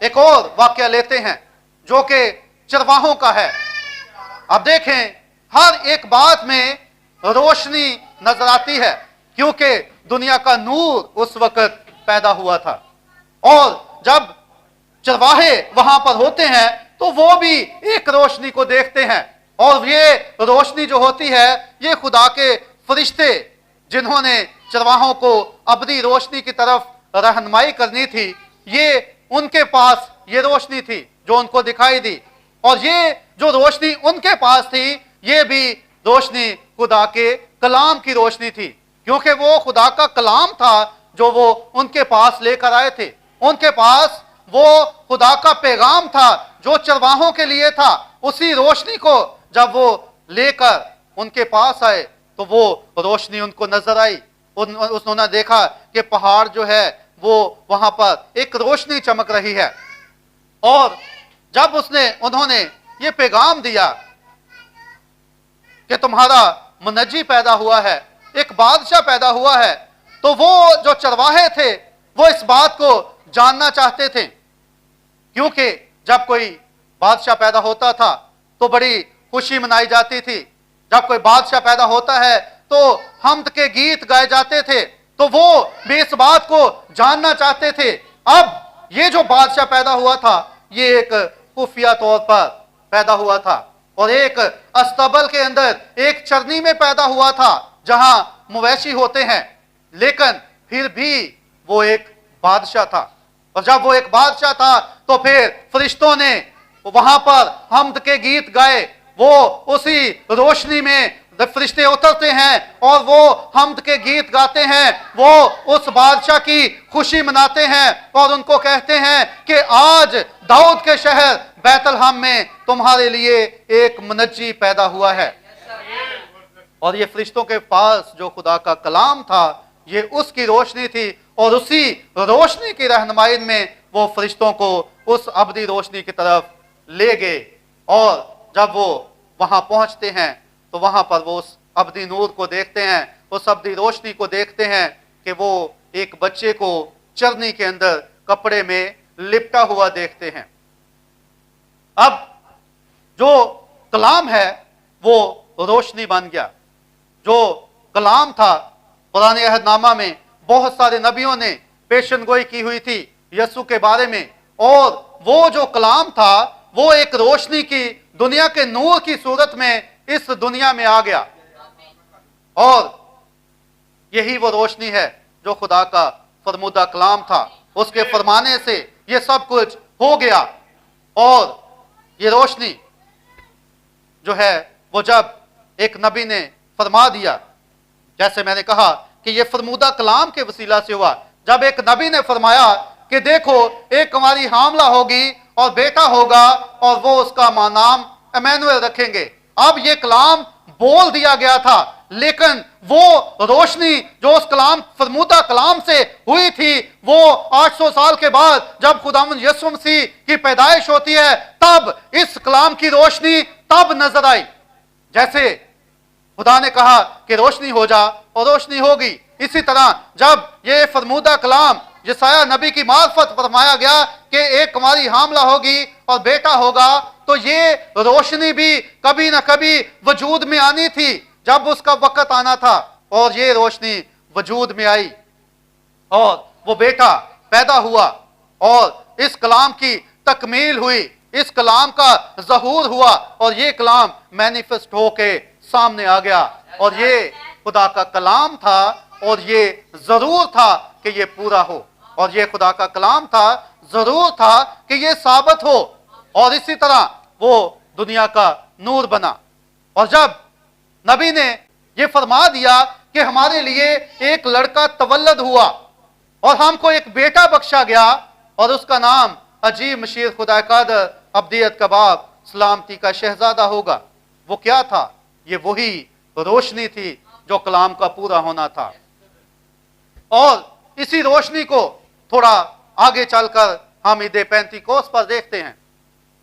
एक और वाक्य लेते हैं जो कि चरवाहों का है। अब देखें, हर एक बात में रोशनी नजर आती है क्योंकि दुनिया का नूर उस वक्त पैदा हुआ था और जब चरवाहे वहां पर होते हैं तो वो भी एक रोशनी को देखते हैं और ये रोशनी जो होती है ये खुदा के फरिश्ते जिन्होंने चरवाहों को अब्दी रोशनी की तरफ रहनुमाई करनी थी, ये उनके पास ये रोशनी थी जो उनको दिखाई दी। और ये जो रोशनी उनके पास थी ये भी रोशनी खुदा के कलाम की रोशनी थी, क्योंकि वो खुदा का कलाम था जो वो उनके पास लेकर आए थे। उनके पास वो खुदा का पैगाम था जो चरवाहों के लिए था। उसी रोशनी को जब वो लेकर उनके पास आए तो वो रोशनी उनको नजर आई। उन्होंने देखा कि पहाड़ जो है वो वहां पर एक रोशनी चमक रही है। और जब उन्होंने ये पैगाम दिया कि तुम्हारा मुनज्जी पैदा हुआ है, एक बादशाह पैदा हुआ है, तो वो जो चरवाहे थे वो इस बात को जानना चाहते थे, क्योंकि जब कोई बादशाह पैदा होता था तो बड़ी खुशी मनाई जाती थी। जब कोई बादशाह पैदा होता है तो हम्द के गीत गाए जाते थे, तो वो भी इस बात को जानना चाहते थे। अब ये जो बादशाह पैदा हुआ था ये एक खुफिया तौर पर पैदा हुआ था और एक अस्तबल के अंदर एक चरनी में पैदा हुआ था जहां मवेशी होते हैं, लेकिन फिर भी वो एक बादशाह था। और जब वो एक बादशाह था तो फिर फरिश्तों ने वहां पर हम्द के गीत गाए। वो उसी रोशनी में फरिश्ते उतरते हैं और वो हम्द के गीत गाते हैं, वो उस बादशाह की खुशी मनाते हैं और उनको कहते हैं कि आज दाऊद के शहर बैतलहम में तुम्हारे लिए एक मुनज्जी पैदा हुआ है। और ये फरिश्तों के पास जो खुदा का कलाम था ये उसकी रोशनी थी और उसी रोशनी की रहनुमाई में वो फरिश्तों को उस अब्दी रोशनी की तरफ ले गए। और जब वो वहां पहुंचते हैं तो वहां पर वो उस अब्दी नूर को देखते हैं, उस अब्दी रोशनी को देखते हैं कि वो एक बच्चे को चरनी के अंदर कपड़े में लिपटा हुआ देखते हैं। अब जो कलाम है वो रोशनी बन गया। जो कलाम था पुराने अहदनामा में बहुत सारे नबियों ने पेशनगोई की हुई थी यीशु के बारे में, और वो जो कलाम था वो एक रोशनी की दुनिया के नूर की सूरत में इस दुनिया में आ गया। और यही वो रोशनी है जो खुदा का फरमूदा कलाम था, उसके फरमाने से ये सब कुछ हो गया। और ये रोशनी जो है वो जब एक नबी ने फरमा दिया, जैसे मैंने कहा कि ये फरमूदा कलाम के वसीला से हुआ। जब एक नबी ने फरमाया कि देखो एक कुंवारी हामला होगी और बेटा होगा और वो उसका नाम इमैनुएल रखेंगे। अब ये कलाम बोल दिया गया था, लेकिन वो रोशनी जो उस कलाम फरमूदा कलाम से हुई थी वो 800 साल के बाद जब खुदावंद यीशु मसीह की पैदाइश होती है तब इस कलाम की रोशनी तब नजर आई। जैसे खुदा ने कहा कि रोशनी हो जा और रोशनी होगी, इसी तरह जब ये फरमूदा कलाम यशायाह नबी की मार्फत फरमाया गया कि एक कुंवारी हामला होगी और बेटा होगा, तो ये रोशनी भी कभी ना कभी वजूद में आनी थी जब उसका वक्त आना था। और ये रोशनी वजूद में आई और वो बेटा पैदा हुआ और इस कलाम की तकमील हुई, इस कलाम का ज़हूर हुआ और ये कलाम मैनिफेस्ट होके सामने आ गया। और ये खुदा का कलाम था और ये जरूर था कि ये पूरा हो, और ये खुदा का कलाम था, जरूर था कि ये साबित हो, और इसी तरह वो दुनिया का नूर बना। और जब नबी ने ये फरमा दिया कि हमारे लिए एक लड़का तवल्लद हुआ और हमको एक बेटा बख्शा गया और उसका नाम अजीब मशीर खुदा कादर अब्दियत कबाब सलामती का शहजादा होगा। वो क्या था? ये वही रोशनी थी जो कलाम का पूरा होना था। और इसी रोशनी को थोड़ा आगे चलकर हम ईद पेंतीकोस पर देखते हैं।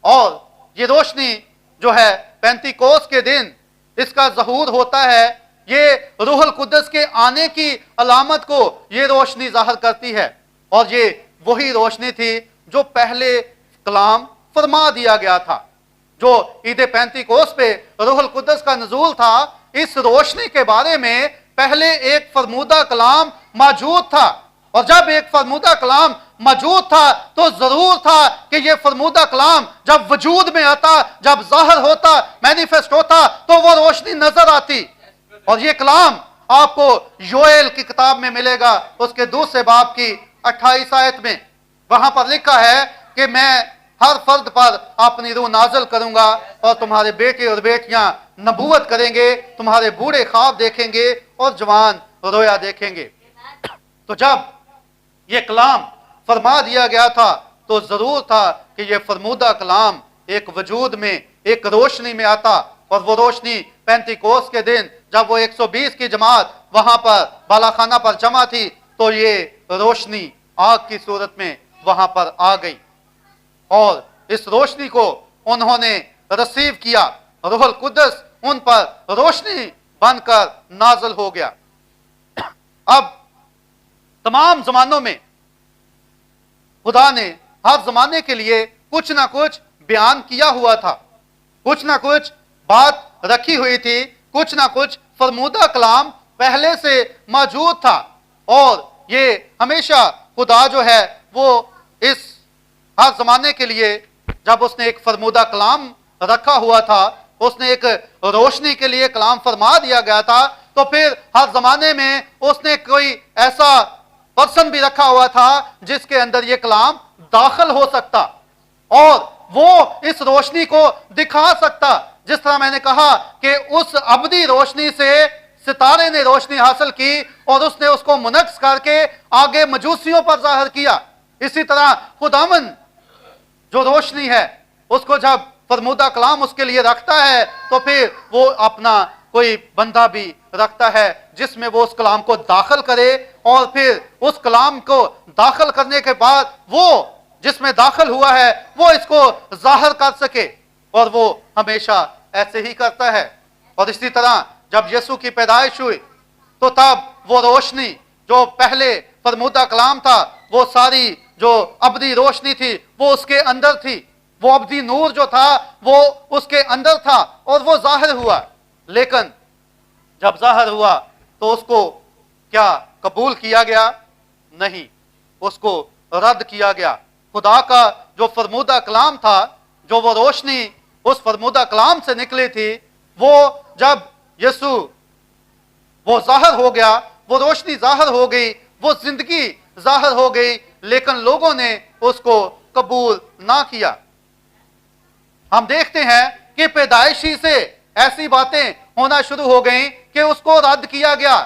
और ये रोशनी जो है पेंतीकोस के दिन इसका ज़हूर होता है। ये रूहुल कुद्दस के आने की अलामत को ये रोशनी ज़ाहिर करती है। और ये वही रोशनी थी जो पहले कलाम फरमा दिया गया था। जो ईद पेंतीकोस पे रूहुल कुद्दस का नज़ूल था, इस रोशनी के बारे में पहले एक फरमूदा कलाम मौजूद था। और जब एक फरमूदा कलाम मौजूद था तो जरूर था कि यह फरमूदा कलाम जब वजूद में आता, जब जाहिर होता, मैनिफेस्ट होता, तो वो रोशनी नजर आती। और ये कलाम आपको योएल की किताब में मिलेगा, उसके दूसरे बाब की 28 आयत में। वहां पर लिखा है कि मैं हर फर्द पर अपनी रूह नाजल करूंगा और तुम्हारे बेटे और बेटियां नबूवत करेंगे, तुम्हारे बूढ़े ख्वाब देखेंगे और जवान रोया देखेंगे। तो जब ये कलाम फरमा दिया गया था तो जरूर था कि ये फरमूदा कलाम एक वजूद में, एक रोशनी में आता। और वो रोशनी पेंतीकोस के दिन जब वो 120 की जमात वहां पर बालाखाना पर जमा थी, तो ये रोशनी आग की सूरत में वहां पर आ गई और इस रोशनी को उन्होंने रिसीव किया। रूहुल कुद्दस उन पर रोशनी बनकर नाज़िल हो गया। अब तमाम जमानों में खुदा ने हर जमाने के लिए कुछ ना कुछ बयान किया हुआ था, कुछ ना कुछ बात रखी हुई थी, कुछ ना कुछ फरमूदा कलाम पहले से मौजूद था। और ये हमेशा खुदा जो है वो इस हर जमाने के लिए जब उसने एक फरमूदा कलाम रखा हुआ था, उसने एक रोशनी के लिए कलाम फरमा दिया गया था, तो फिर हर जमाने में उसने कोई ऐसा पर्सन भी रखा हुआ था जिसके अंदर ये कलाम दाखिल हो सकता और वो इस रोशनी को दिखा सकता। जिस तरह मैंने कहा कि उस अबदी रोशनी से सितारे ने रोशनी हासिल की और उसने उसको मुनक्स करके आगे मजूसियों पर जाहिर किया। इसी तरह खुदावन जो रोशनी है उसको जब फरमूदा कलाम उसके लिए रखता है तो फिर वो अपना कोई बंदा भी रखता है जिसमें वो उस कलाम को दाखिल करे और फिर उस कलाम को दाखिल करने के बाद वो जिसमें दाखिल हुआ है वो इसको जाहिर कर सके, और वो हमेशा ऐसे ही करता है। और इसी तरह जब यीशु की पैदाइश हुई तो तब वो रोशनी जो पहले फरमूदा कलाम था, वो सारी जो अबदी रोशनी थी वो उसके अंदर थी, वो अबदी नूर जो था वो उसके अंदर था और वो जाहिर हुआ। लेकिन जब जाहिर हुआ तो उसको क्या कबूल किया गया? नहीं, उसको रद्द किया गया। खुदा का जो फरमूदा कलाम था, जो वो रोशनी उस फरमूदा कलाम से निकली थी, वो जब यीशु वो जाहिर हो गया, वो रोशनी जाहिर हो गई, वो जिंदगी जाहिर हो गई, लेकिन लोगों ने उसको कबूल ना किया। हम देखते हैं कि पैदाइशी से ऐसी बातें होना शुरू हो गई कि उसको रद्द किया गया।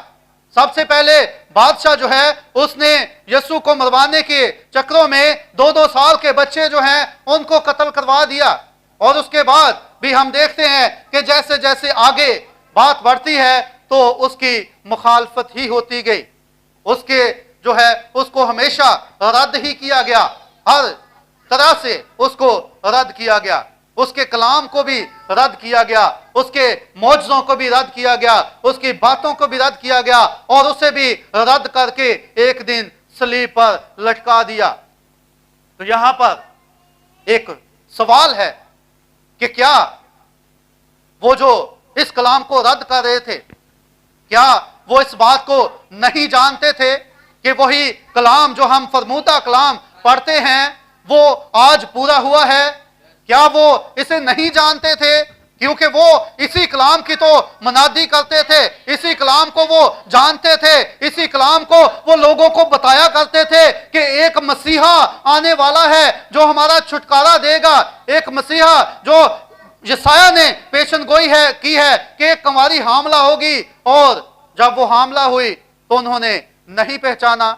सबसे पहले बादशाह जो है उसने यीशु को मरवाने के चक्रों में 2-2 साल के बच्चे जो हैं उनको कत्ल करवा दिया। और उसके बाद भी हम देखते हैं कि जैसे जैसे आगे बात बढ़ती है तो उसकी मुखालफत ही होती गई, उसके जो है उसको हमेशा रद्द ही किया गया, हर तरह से उसको रद्द किया गया, उसके कलाम को भी रद्द किया गया, उसके मौजज़ों को भी रद्द किया गया, उसकी बातों को भी रद्द किया गया और उसे भी रद्द करके एक दिन सलीब पर लटका दिया। तो यहां पर एक सवाल है कि क्या वो जो इस कलाम को रद्द कर रहे थे, क्या वो इस बात को नहीं जानते थे कि वही कलाम जो हम फरमूदा कलाम पढ़ते हैं वो आज पूरा हुआ है? क्या वो इसे नहीं जानते थे? क्योंकि वो इसी कलाम की तो मनादी करते थे, इसी कलाम को वो जानते थे, इसी कलाम को वो लोगों को बताया करते थे कि एक मसीहा आने वाला है जो हमारा छुटकारा देगा, एक मसीहा जो यशाया ने पेशन गोई है की है कि एक कुंवारी हामला होगी, और जब वो हामला हुई तो उन्होंने नहीं पहचाना।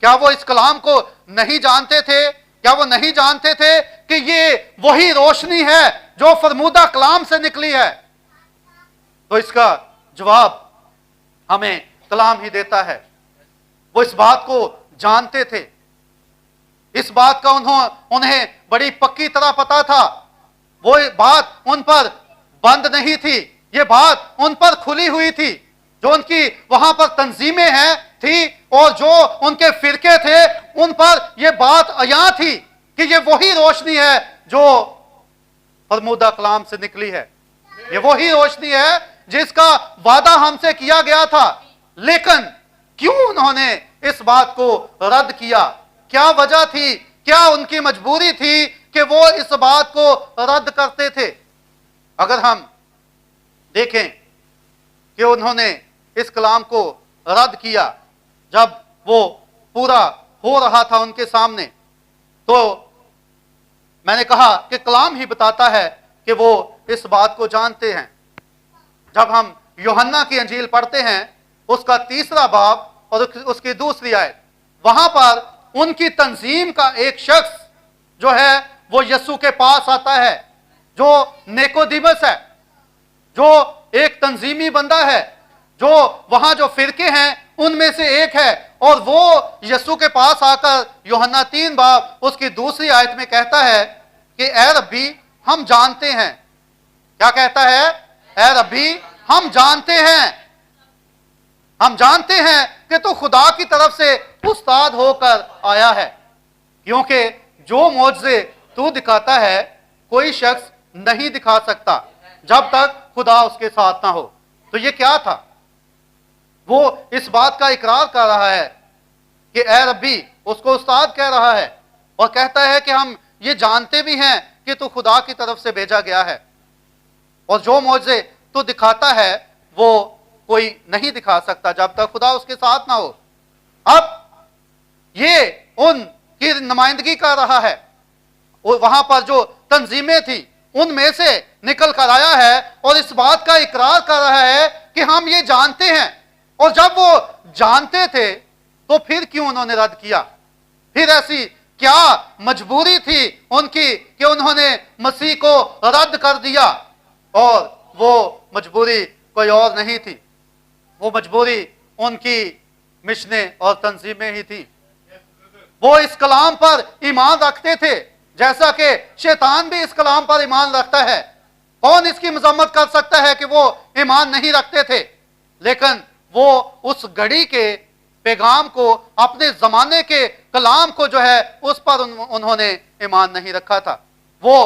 क्या वो इस कलाम को नहीं जानते थे? क्या वो नहीं जानते थे कि ये वही रोशनी है जो फरमूदा कलाम से निकली है? तो इसका जवाब हमें कलाम ही देता है। वो इस बात को जानते थे, इस बात का उन्हें बड़ी पक्की तरह पता था। वो बात उन पर बंद नहीं थी, ये बात उन पर खुली हुई थी। जो उनकी वहां पर तंजीमें हैं थी और जो उनके फिरके थे, उन पर यह बात अयां थी कि ये वही रोशनी है जो फरमूदा कलाम से निकली है, ये वही रोशनी है जिसका वादा हमसे किया गया था। लेकिन क्यों उन्होंने इस बात को रद्द किया? क्या वजह थी? क्या उनकी मजबूरी थी कि वो इस बात को रद्द करते थे? अगर हम देखें कि उन्होंने इस कलाम को रद्द किया जब वो पूरा हो रहा था उनके सामने, तो मैंने कहा कि कलाम ही बताता है कि वो इस बात को जानते हैं। जब हम यूहन्ना की अंजील पढ़ते हैं, उसका 3 बाब और उसकी 2 आयत, वहां पर उनकी तंजीम का एक शख्स जो है वो यीशु के पास आता है, जो निकोदेमुस है, जो एक तंजीमी बंदा है, जो वहां जो फिरके हैं उनमें से एक है। और वो यीशु के पास आकर यूहन्ना 3 बाब उसकी 2 आयत में कहता है कि ए रब्बी, हम जानते हैं। क्या कहता है? ए रब्बी, हम जानते हैं, हम जानते हैं कि तू खुदा की तरफ से उस्ताद होकर आया है, क्योंकि जो मौजज़े तू दिखाता है कोई शख्स नहीं दिखा सकता जब तक खुदा उसके साथ ना हो। तो ये क्या था? वो इस बात का इकरार कर रहा है कि ए रब्बी, उसको उस्ताद कह रहा है, और कहता है कि हम ये जानते भी हैं कि तू खुदा की तरफ से भेजा गया है, और जो मौजज़े तू दिखाता है वो कोई नहीं दिखा सकता जब तक खुदा उसके साथ ना हो। अब ये उनकी नुमाइंदगी कर रहा है, वहां पर जो तंजीमें थी उनमें से निकल कर आया है और इस बात का इकरार कर रहा है कि हम ये जानते हैं। और जब वो जानते थे तो फिर क्यों उन्होंने रद्द किया? फिर ऐसी क्या मजबूरी थी उनकी कि उन्होंने मसीह को रद्द कर दिया? और वो मजबूरी कोई और नहीं थी, वो मजबूरी उनकी मिशनें और तंजीमें ही थी। वो इस कलाम पर ईमान रखते थे जैसा कि शैतान भी इस कलाम पर ईमान रखता है। कौन इसकी मजम्मत कर सकता है कि वो ईमान नहीं रखते थे? लेकिन वो उस घड़ी के पैगाम को, अपने जमाने के कलाम को जो है उस पर उन्होंने ईमान नहीं रखा था। वो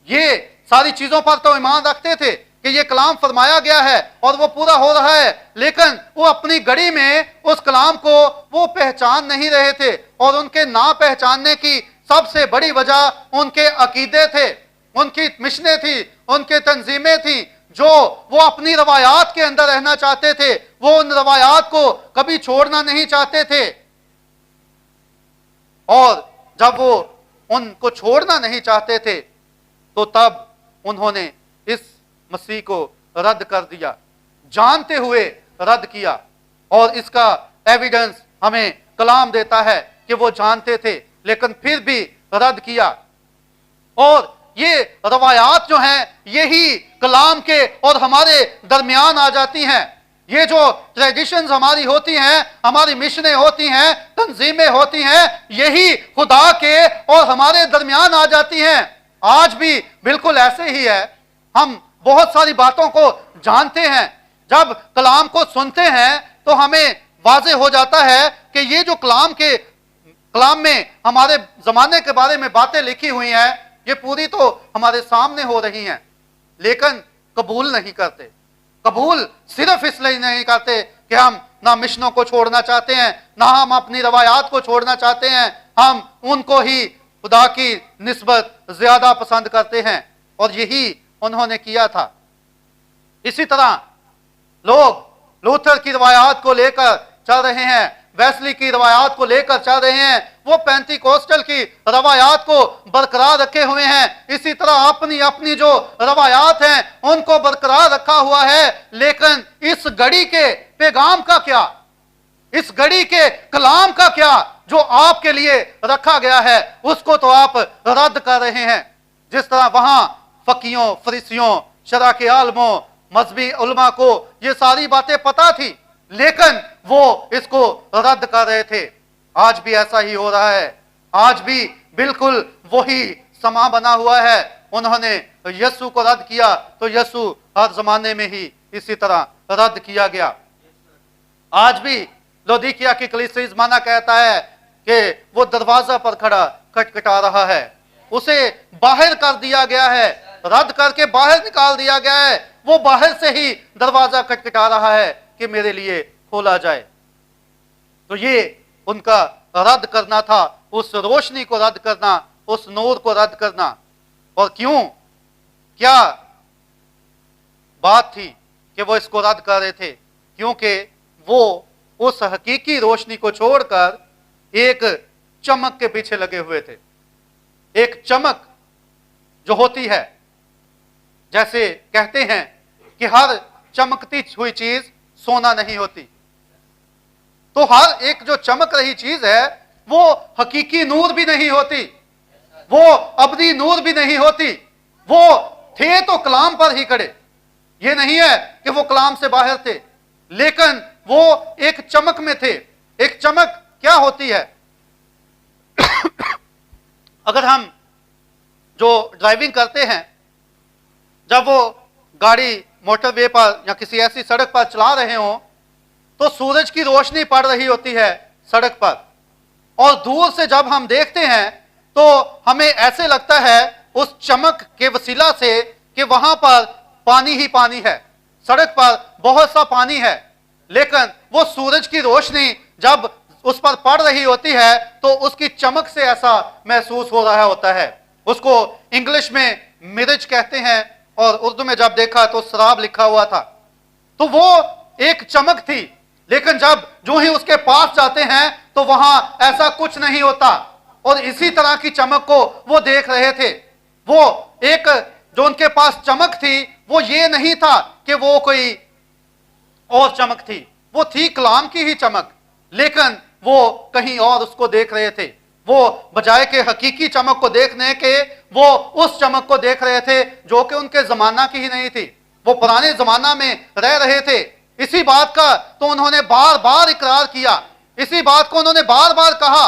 ये सारी चीजों पर तो ईमान रखते थे कि ये कलाम फरमाया गया है और वो पूरा हो रहा है, लेकिन वो अपनी घड़ी में उस कलाम को वो पहचान नहीं रहे थे। और उनके ना पहचानने की सबसे बड़ी वजह उनके अकीदे थे, उनकी मिशनें थी, उनके तंजीमें थी, जो वो अपनी रवायात के अंदर रहना चाहते थे। वो उन रवायात को कभी छोड़ना नहीं चाहते थे, और जब वो उनको छोड़ना नहीं चाहते थे तो तब उन्होंने इस मसीह को रद्द कर दिया, जानते हुए रद्द किया। और इसका एविडेंस हमें कलाम देता है कि वो जानते थे लेकिन फिर भी रद्द किया। और ये रवायात जो हैं यही कलाम के और हमारे दरमियान आ जाती हैं। ये जो ट्रेडिशंस हमारी होती हैं, हमारी मिशनें होती हैं, तंजीमें होती हैं, यही खुदा के और हमारे दरमियान आ जाती हैं। आज भी बिल्कुल ऐसे ही है। हम बहुत सारी बातों को जानते हैं, जब कलाम को सुनते हैं तो हमें वाज़ेह हो जाता है कि ये जो कलाम में हमारे जमाने के बारे में बातें लिखी हुई हैं ये पूरी तो हमारे सामने हो रही हैं, लेकिन कबूल नहीं करते। कबूल सिर्फ इसलिए नहीं करते कि हम ना मिशनों को छोड़ना चाहते हैं, ना हम अपनी रवायात को छोड़ना चाहते हैं, हम उनको ही खुदा की निस्बत ज्यादा पसंद करते हैं, और यही उन्होंने किया था। इसी तरह लोग लूथर की रवायात को लेकर चल रहे हैं, वेस्ली की रवायात को लेकर चल रहे हैं, वो पेंटिकोस्टल की रवायात को बरकरार रखे हुए हैं। इसी तरह अपनी अपनी जो रवायात हैं उनको बरकरार रखा हुआ है। लेकिन इस घड़ी के पैगाम का क्या, इस घड़ी के कलाम का क्या जो आपके लिए रखा गया है, उसको तो आप रद्द कर रहे हैं। जिस तरह वहां फकीयों, फरीसियों, शरा के आलमों, मजहबी उलमा को ये सारी बातें पता थी, लेकिन वो इसको रद्द कर रहे थे। आज भी ऐसा ही हो रहा है। आज भी बिल्कुल वही समा बना हुआ है। उन्होंने यीशु को रद्द किया तो यीशु हर जमाने में ही इसी तरह रद्द किया गया। आज भी लौदीकिया की कलीसिया ज़माना कहता है कि वो दरवाजा पर खड़ा खटखटा रहा है, उसे बाहर कर दिया गया है, रद्द करके बाहर निकाल दिया गया है। वो बाहर से ही दरवाजा खटखटा रहा है कि मेरे लिए खोला जाए। तो ये उनका रद्द करना था, उस रोशनी को रद्द करना, उस नूर को रद्द करना। और क्यों, क्या बात थी कि वो इसको रद्द कर रहे थे? क्योंकि वो उस हकीकी रोशनी को छोड़कर एक चमक के पीछे लगे हुए थे। एक चमक जो होती है, जैसे कहते हैं कि हर चमकती हुई चीज सोना नहीं होती, तो हर एक जो चमक रही चीज है वो हकीकी नूर भी नहीं होती, वो अबदी नूर भी नहीं होती। वो थे तो कलाम पर ही खड़े, ये नहीं है कि वो कलाम से बाहर थे, लेकिन वो एक चमक में थे। एक चमक क्या होती है? अगर हम जो ड्राइविंग करते हैं, जब वो गाड़ी मोटरवे पर या किसी ऐसी सड़क पर चला रहे हो तो सूरज की रोशनी पड़ रही होती है सड़क पर, और दूर से जब हम देखते हैं तो हमें ऐसे लगता है उस चमक के वसीला से कि वहां पर पानी ही पानी है, सड़क पर बहुत सा पानी है। लेकिन वो सूरज की रोशनी जब उस पर पड़ रही होती है तो उसकी चमक से ऐसा महसूस हो रहा होता है। उसको इंग्लिश में मिरज कहते हैं, और उर्दू में जब देखा तो शराब लिखा हुआ था। तो वो एक चमक थी, लेकिन जब जो ही उसके पास जाते हैं तो वहां ऐसा कुछ नहीं होता। और इसी तरह की चमक को वो देख रहे थे। वो एक जो उनके पास चमक थी वो ये नहीं था कि वो कोई और चमक थी, वो थी कलाम की ही चमक, लेकिन वो कहीं और उसको देख रहे थे। वो बजाय के हकीकी चमक को देखने के वो उस चमक को देख रहे थे जो कि उनके जमाना की ही नहीं थी। वो पुराने जमाना में रह रहे थे। इसी बात का तो उन्होंने बार बार इकरार किया, इसी बात को उन्होंने बार बार कहा।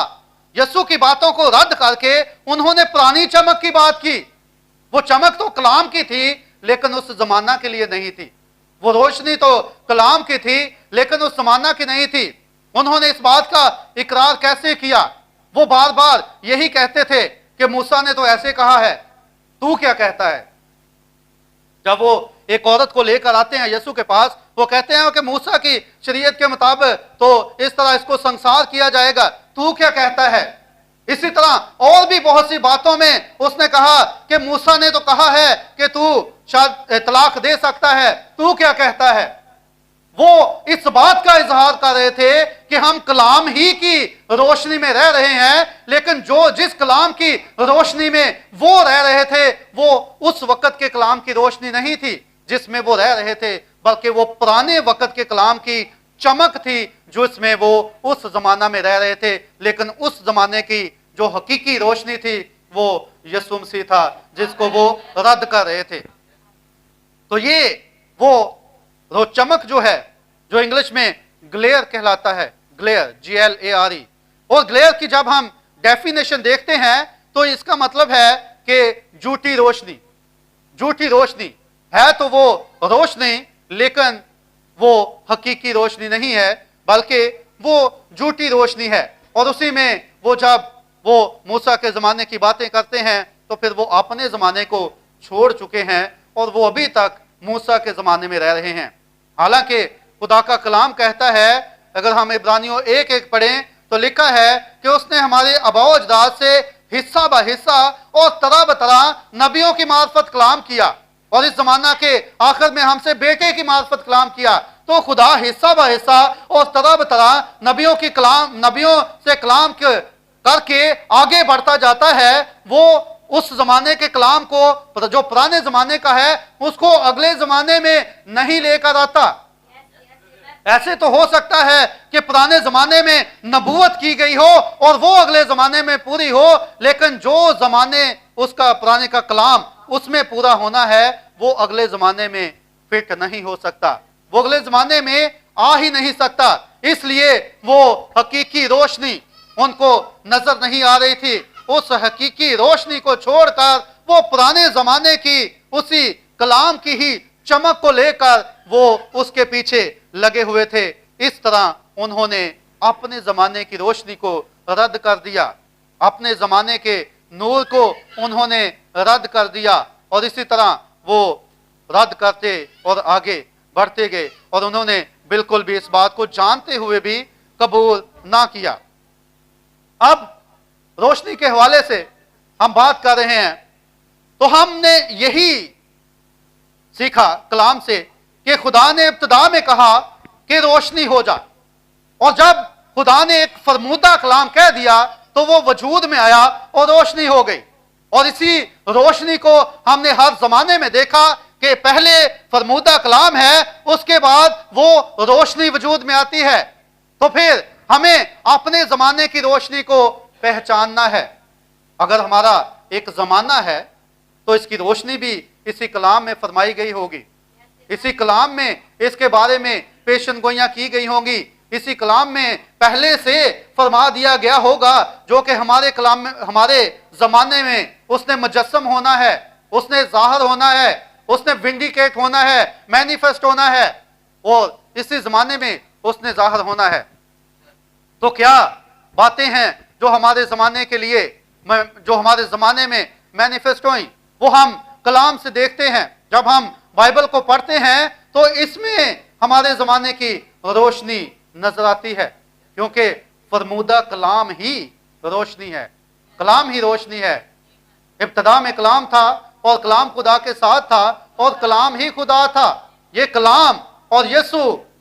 यीशु की बातों को रद्द करके उन्होंने पुरानी चमक की बात की। वो चमक तो कलाम की थी लेकिन उस जमाना के लिए नहीं थी। वो रोशनी तो कलाम की थी लेकिन उस जमाना की नहीं थी। उन्होंने इस बात का इकरार कैसे किया? वो बार बार यही कहते थे कि मूसा ने तो ऐसे कहा है, तू क्या कहता है? जब वो एक औरत को लेकर आते हैं यीशु के पास, वो कहते हैं कि मूसा की शरीयत के मुताबिक तो इस तरह इसको संसार किया जाएगा, तू क्या कहता है? इसी तरह और भी बहुत सी बातों में उसने कहा कि मूसा ने तो कहा है कि तू शायद तलाक दे सकता है, तू क्या कहता है? वो इस बात का इजहार कर रहे थे कि हम कलाम ही की रोशनी में रह रहे हैं, लेकिन जो जिस कलाम की रोशनी में वो रह रहे थे वो उस वक्त के कलाम की रोशनी नहीं थी जिसमें वो रह रहे थे, बल्कि वो पुराने वक्त के कलाम की चमक थी जो इसमें वो उस जमाना में रह रहे थे। लेकिन उस जमाने की जो हकीकी रोशनी थी वो यीशु मसीह था जिसको वो रद्द कर रहे थे। तो ये वो चमक जो है, जो इंग्लिश में ग्लेयर कहलाता है, ग्लेयर, GLARE। और ग्लेयर की जब हम डेफिनेशन देखते हैं तो इसका मतलब है कि झूठी रोशनी। झूठी रोशनी है तो वो रोशनी, लेकिन वो हकीकी रोशनी नहीं है, बल्कि वो झूठी रोशनी है। और उसी में वो जब वो मूसा के ज़माने की बातें करते हैं तो फिर वो अपने ज़माने को छोड़ चुके हैं और वो अभी तक मूसा के ज़माने में रह रहे हैं। हालांकि खुदा का कलाम कहता है, अगर हम इब्रानियों 1:1 पढ़ें तो लिखा है कि उसने हमारे आबाओ अजदाद से हिस्सा ब हिस्सा और तरह ब तरह नबियों की मार्फत कलाम किया, और इस जमाना के आखिर में हमसे बेटे की मार्फत कलाम किया। तो खुदा हिस्सा ब हिस्सा और तरह ब तरह नबियों से कलाम करके आगे बढ़ता जाता है। वो उस जमाने के कलाम को जो पुराने जमाने का है उसको अगले जमाने में नहीं लेकर आता। ऐसे तो हो सकता है कि पुराने जमाने में नबूवत की गई हो और वो अगले जमाने में पूरी हो, लेकिन जो जमाने उसका पुराने का कलाम उसमें पूरा होना है वो अगले जमाने में फिट नहीं हो सकता, वो अगले जमाने में आ ही नहीं सकता। इसलिए वो हकीकी रोशनी उनको नजर नहीं आ रही थी। उस हकीकी रोशनी को छोड़कर वो पुराने जमाने की उसी कलाम की ही चमक को लेकर वो उसके पीछे लगे हुए थे। इस तरह उन्होंने अपने जमाने की रोशनी को रद्द कर दिया, अपने जमाने के नूर को उन्होंने रद्द कर दिया, और इसी तरह वो रद्द करते और आगे बढ़ते गए, और उन्होंने बिल्कुल भी इस बात को जानते हुए भी कबूल ना किया। अब रोशनी के हवाले से हम बात कर रहे हैं, तो हमने यही सीखा कलाम से कि खुदा ने इब्तिदा में कहा कि रोशनी हो जा, और जब खुदा ने एक फरमूदा कलाम कह दिया तो वो वजूद में आया और रोशनी हो गई। और इसी रोशनी को हमने हर जमाने में देखा कि पहले फरमूदा कलाम है, उसके बाद वो रोशनी वजूद में आती है। तो फिर हमें अपने जमाने की रोशनी को पहचानना है। अगर हमारा एक जमाना है तो इसकी रोशनी भी इसी कलाम में फरमाई गई होगी, इसी कलाम में इसके बारे में पेशन गोइयां की गई होंगी, इसी कलाम में पहले से फरमा दिया गया होगा जो कि हमारे कलाम में, हमारे जमाने में उसने मुजस्सम होना है, उसने जाहिर होना है, उसने विंडिकेट होना है, मैनिफेस्ट होना है, और इसी जमाने में उसने जाहिर होना है। तो क्या बातें हैं जो हमारे जमाने के लिए, जो हमारे जमाने में मैनिफेस्ट हुई, वो हम कलाम से देखते हैं। जब हम बाइबल को पढ़ते हैं तो इसमें हमारे जमाने की रोशनी नजर आती है, क्योंकि फरमूदा कलाम ही रोशनी है, कलाम ही रोशनी है। इब्तिदा में कलाम था और कलाम खुदा के साथ था और कलाम ही खुदा था। ये कलाम और यीशु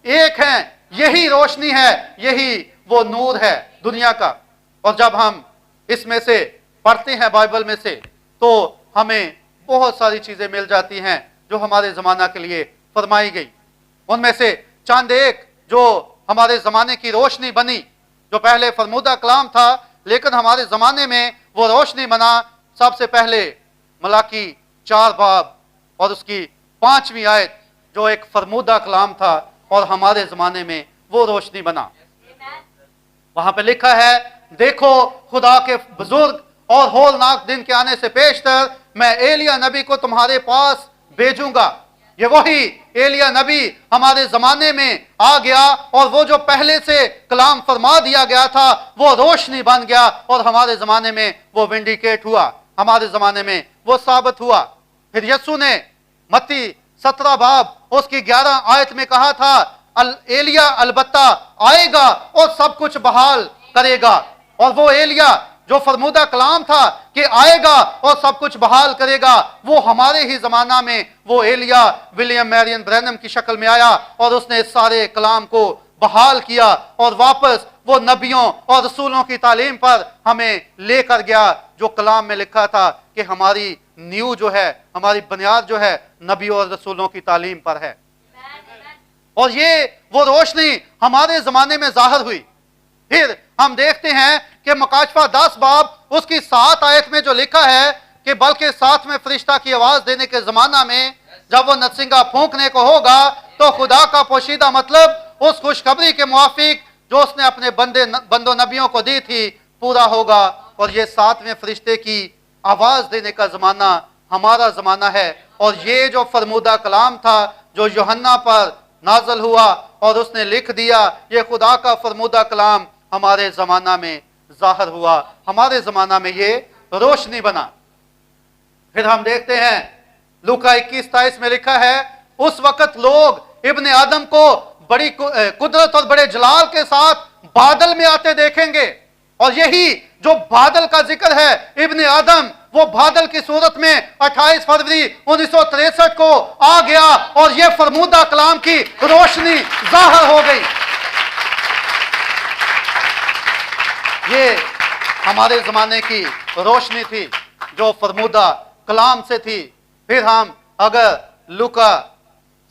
एक हैं, यही रोशनी है, यही वो नूर है दुनिया का। और जब हम इसमें से पढ़ते हैं बाइबल में से, तो हमें बहुत सारी चीजें मिल जाती हैं जो हमारे जमाना के लिए फरमाई गई। उनमें से चंद एक जो हमारे जमाने की रोशनी बनी, जो पहले फरमूदा कलाम था लेकिन हमारे जमाने में वो रोशनी बना। सबसे पहले मलाकी 4 बाब और उसकी 5वीं आयत, जो एक फरमूदा कलाम था और हमारे जमाने में वो रोशनी बना। वहां पे लिखा है, देखो खुदा के बुजुर्ग और होलनाक दिन के आने से पेशतर मैं एलिया नबी को तुम्हारे पास भेजूंगा। ये वही एलिया नबी हमारे जमाने में आ गया, और वो जो पहले से कलाम फरमा दिया गया था वो रोशनी बन गया, और हमारे जमाने में वो विंडिकेट हुआ, हमारे जमाने में वो साबित हुआ। फिर यीशु ने मत्ती 17 बाब उसकी 11 आयत में कहा था, एलिया अलबत्ता आएगा और सब कुछ बहाल करेगा। और वो एलिया जो फरमूदा कलाम था कि आएगा और सब कुछ बहाल करेगा, वो हमारे ही जमाना में वो एलिया विलियम मैरियन ब्रैनम की शक्ल में आया और उसने सारे कलाम को बहाल किया और वापस वो नबियों और रसूलों की तालीम पर हमें लेकर गया, जो कलाम में लिखा था कि हमारी नींव जो है, हमारी बुनियाद जो है नबियों और रसूलों की तालीम पर है। और ये वो रोशनी हमारे जमाने में जाहिर हुई। फिर हम देखते हैं कि मकाशफा 10 बाब उसकी 7 आयत में जो लिखा है कि बल्कि साथ में फरिश्ता की आवाज देने के जमाना में जब वो नरसिंगा फूंकने को होगा तो खुदा का पोशीदा मतलब उस खुशखबरी के मुआफिक जो उसने अपने बंदो नबियों को दी थी पूरा होगा। और ये 7वें फरिश्ते की आवाज देने का जमाना हमारा जमाना है। और ये जो फरमूदा कलाम था जो यूहन्ना पर नाजल हुआ और उसने लिख दिया, ये खुदा का फरमूदा कलाम हमारे जमाना में जाहिर हुआ, हमारे जमाना में ये रोशनी बना। फिर हम देखते हैं लूका 21:23 में लिखा है, उस वक्त लोग इब्ने आदम को बड़ी कुदरत और बड़े जलाल के साथ बादल में आते देखेंगे, और यही जो बादल का जिक्र है, इब्ने आदम वो बादल की सूरत में 28 फरवरी 1963 को आ गया और ये फरमूदा कलाम की रोशनी जाहिर हो गई। ये हमारे जमाने की रोशनी थी जो फरमूदा कलाम से थी। फिर हम अगर लूका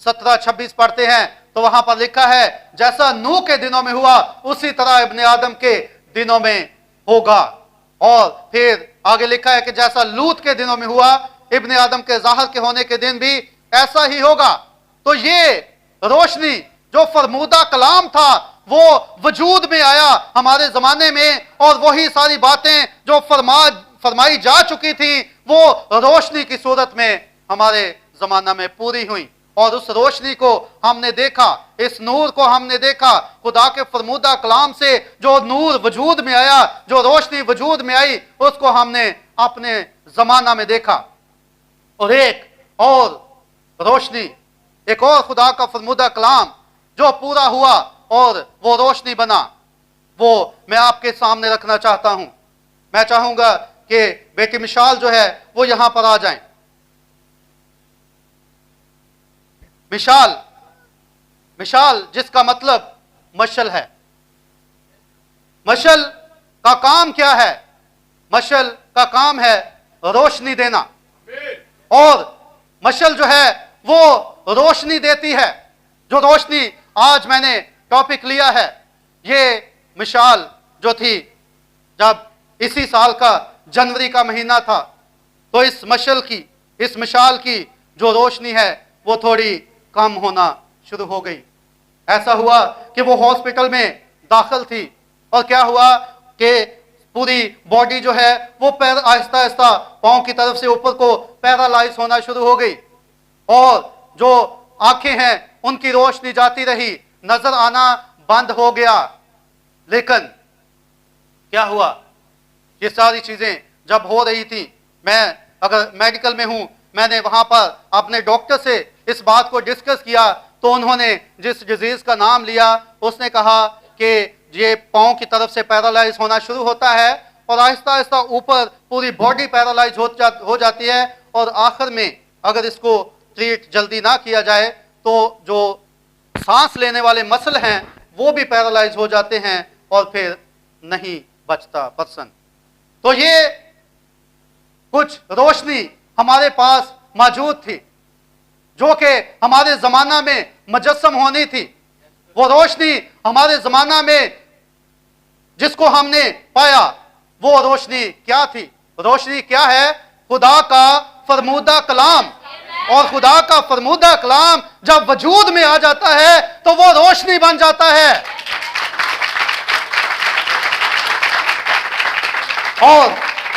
17-26 पढ़ते हैं तो वहां पर लिखा है, जैसा नूह के दिनों में हुआ उसी तरह इब्ने आदम के दिनों में होगा। और फिर आगे लिखा है कि जैसा लूत के दिनों में हुआ, इब्ने आदम के ज़ाहिर के होने के दिन भी ऐसा ही होगा। तो ये रोशनी जो फरमूदा कलाम था वो वजूद में आया हमारे जमाने में, और वही सारी बातें जो फरमाई जा चुकी थी वो रोशनी की सूरत में हमारे जमाना में पूरी हुई। और उस रोशनी को हमने देखा, इस नूर को हमने देखा। खुदा के फरमूदा कलाम से जो नूर वजूद में आया, जो रोशनी वजूद में आई, उसको हमने अपने जमाना में देखा। और एक और रोशनी, एक और खुदा का फरमूदा कलाम जो पूरा हुआ और वो रोशनी बना, वो मैं आपके सामने रखना चाहता हूं। मैं चाहूंगा कि बेटी मिशाल जो है वो यहां पर आ जाएं। मिशाल, मिशाल जिसका मतलब मशल है। मशल का काम क्या है? मशल का काम है रोशनी देना, और मशल जो है वो रोशनी देती है। जो रोशनी आज मैंने टॉपिक लिया है, ये मिशाल जो थी, जब इसी साल का जनवरी का महीना था तो इस मशल की, इस मिशाल की जो रोशनी है वो थोड़ी कम होना शुरू हो गई। ऐसा हुआ कि वो हॉस्पिटल में दाखिल थी, और क्या हुआ कि पूरी बॉडी जो है वो पैर आहिस्ता आहिस्ता पांव की तरफ से ऊपर को पैरालाइज होना शुरू हो गई, और जो आंखें हैं उनकी रोशनी जाती रही, नजर आना बंद हो गया। लेकिन क्या हुआ, ये सारी चीजें जब हो रही थी, मैं अगर मेडिकल में हूं, मैंने वहां पर अपने डॉक्टर से इस बात को डिस्कस किया, तो उन्होंने जिस डिजीज का नाम लिया उसने कहा कि ये पांव की तरफ से पैरालाइज होना शुरू होता है और आहिस्ता आहिस्ता ऊपर पूरी बॉडी पैरालाइज हो जाती है, और आखिर में अगर इसको ट्रीट जल्दी ना किया जाए तो जो सांस लेने वाले मसल हैं वो भी पैरालाइज हो जाते हैं और फिर नहीं बचता पर्सन। तो ये कुछ रोशनी हमारे पास मौजूद थी जो कि हमारे जमाना में मुजस्सम होनी थी। वो रोशनी हमारे जमाना में जिसको हमने पाया, वो रोशनी क्या थी? रोशनी क्या है? खुदा का फरमूदा कलाम। और खुदा का फरमूदा कलाम जब वजूद में आ जाता है तो वो रोशनी बन जाता है। और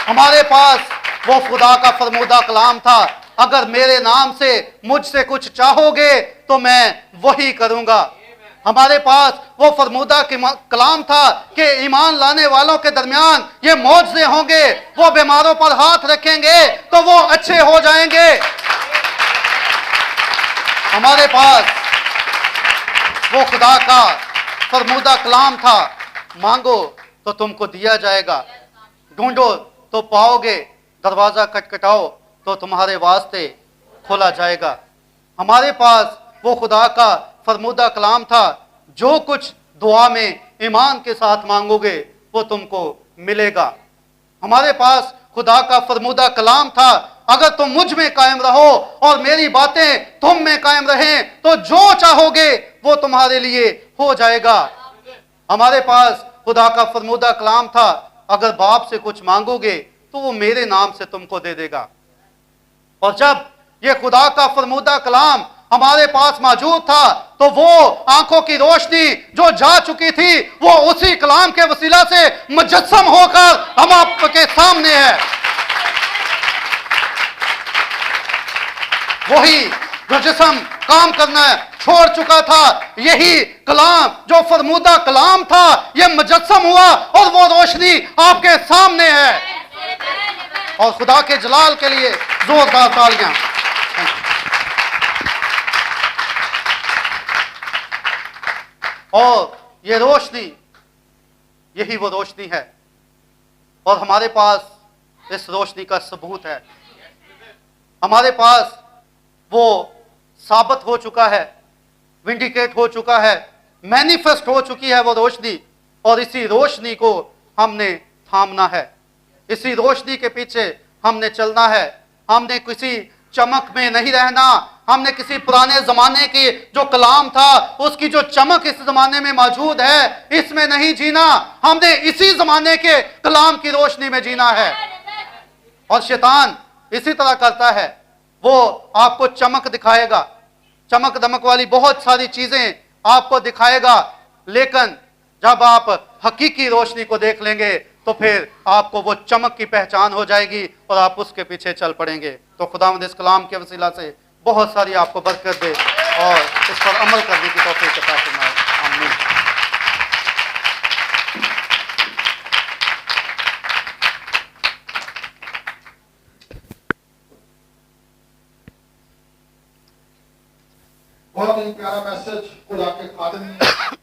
हमारे पास वो खुदा का फरमूदा कलाम था, अगर मेरे नाम से मुझसे कुछ चाहोगे तो मैं वही करूंगा। हमारे पास वो फरमूदा कलाम था कि ईमान लाने वालों के दरमियान ये मौजज़े होंगे, वो बीमारों पर हाथ रखेंगे तो वो अच्छे हो जाएंगे। हमारे पास वो खुदा का फरमूदा कलाम था, मांगो तो तुमको दिया जाएगा, ढूंढो तो पाओगे, दरवाजा खटखटाओ तो तुम्हारे वास्ते खोला जाएगा। हमारे पास वो खुदा का फरमूदा कलाम था, जो कुछ दुआ में ईमान के साथ मांगोगे वो तुमको मिलेगा। हमारे पास खुदा का फरमूदा कलाम था, अगर तुम मुझ में कायम रहो और मेरी बातें तुम में कायम रहें तो जो चाहोगे वो तुम्हारे लिए हो जाएगा। हमारे पास खुदा का फरमूदा कलाम था, अगर बाप से कुछ मांगोगे तो वो मेरे नाम से तुमको दे देगा। और जब ये खुदा का फरमूदा कलाम हमारे पास मौजूद था तो वो आंखों की रोशनी जो जा चुकी थी वो उसी कलाम के वसीला से मुजस्सम होकर हम आपके सामने है। वही जो जिस्म काम करना छोड़ चुका था, यही कलाम जो फरमूदा कलाम था ये मुजस्सम हुआ और वो रोशनी आपके सामने है। और खुदा के जलाल के लिए जोरदार तालियां। और ये रोशनी, यही वो रोशनी है और हमारे पास इस रोशनी का सबूत है। हमारे पास वो साबित हो चुका है, विंडिकेट हो चुका है, मैनिफेस्ट हो चुकी है वो रोशनी, और इसी रोशनी को हमने थामना है, इसी रोशनी के पीछे हमने चलना है। हमने किसी चमक में नहीं रहना, हमने किसी पुराने जमाने की जो कलाम था उसकी जो चमक इस जमाने में मौजूद है इसमें नहीं जीना, हमने इसी जमाने के कलाम की रोशनी में जीना है। और शैतान इसी तरह करता है, वो आपको चमक दिखाएगा, चमक दमक वाली बहुत सारी चीजें आपको दिखाएगा, लेकिन जब आप हकीकी रोशनी को देख लेंगे तो फिर आपको वो चमक की पहचान हो जाएगी और आप उसके पीछे चल पड़ेंगे। तो खुदावंद इस कलाम के वसीला से बहुत सारी आपको बरकत दे और इस पर अमल करने की तौफीक अता फरमाए। आमीन। बहुत ही प्यारा मैसेज खुदा के खादिम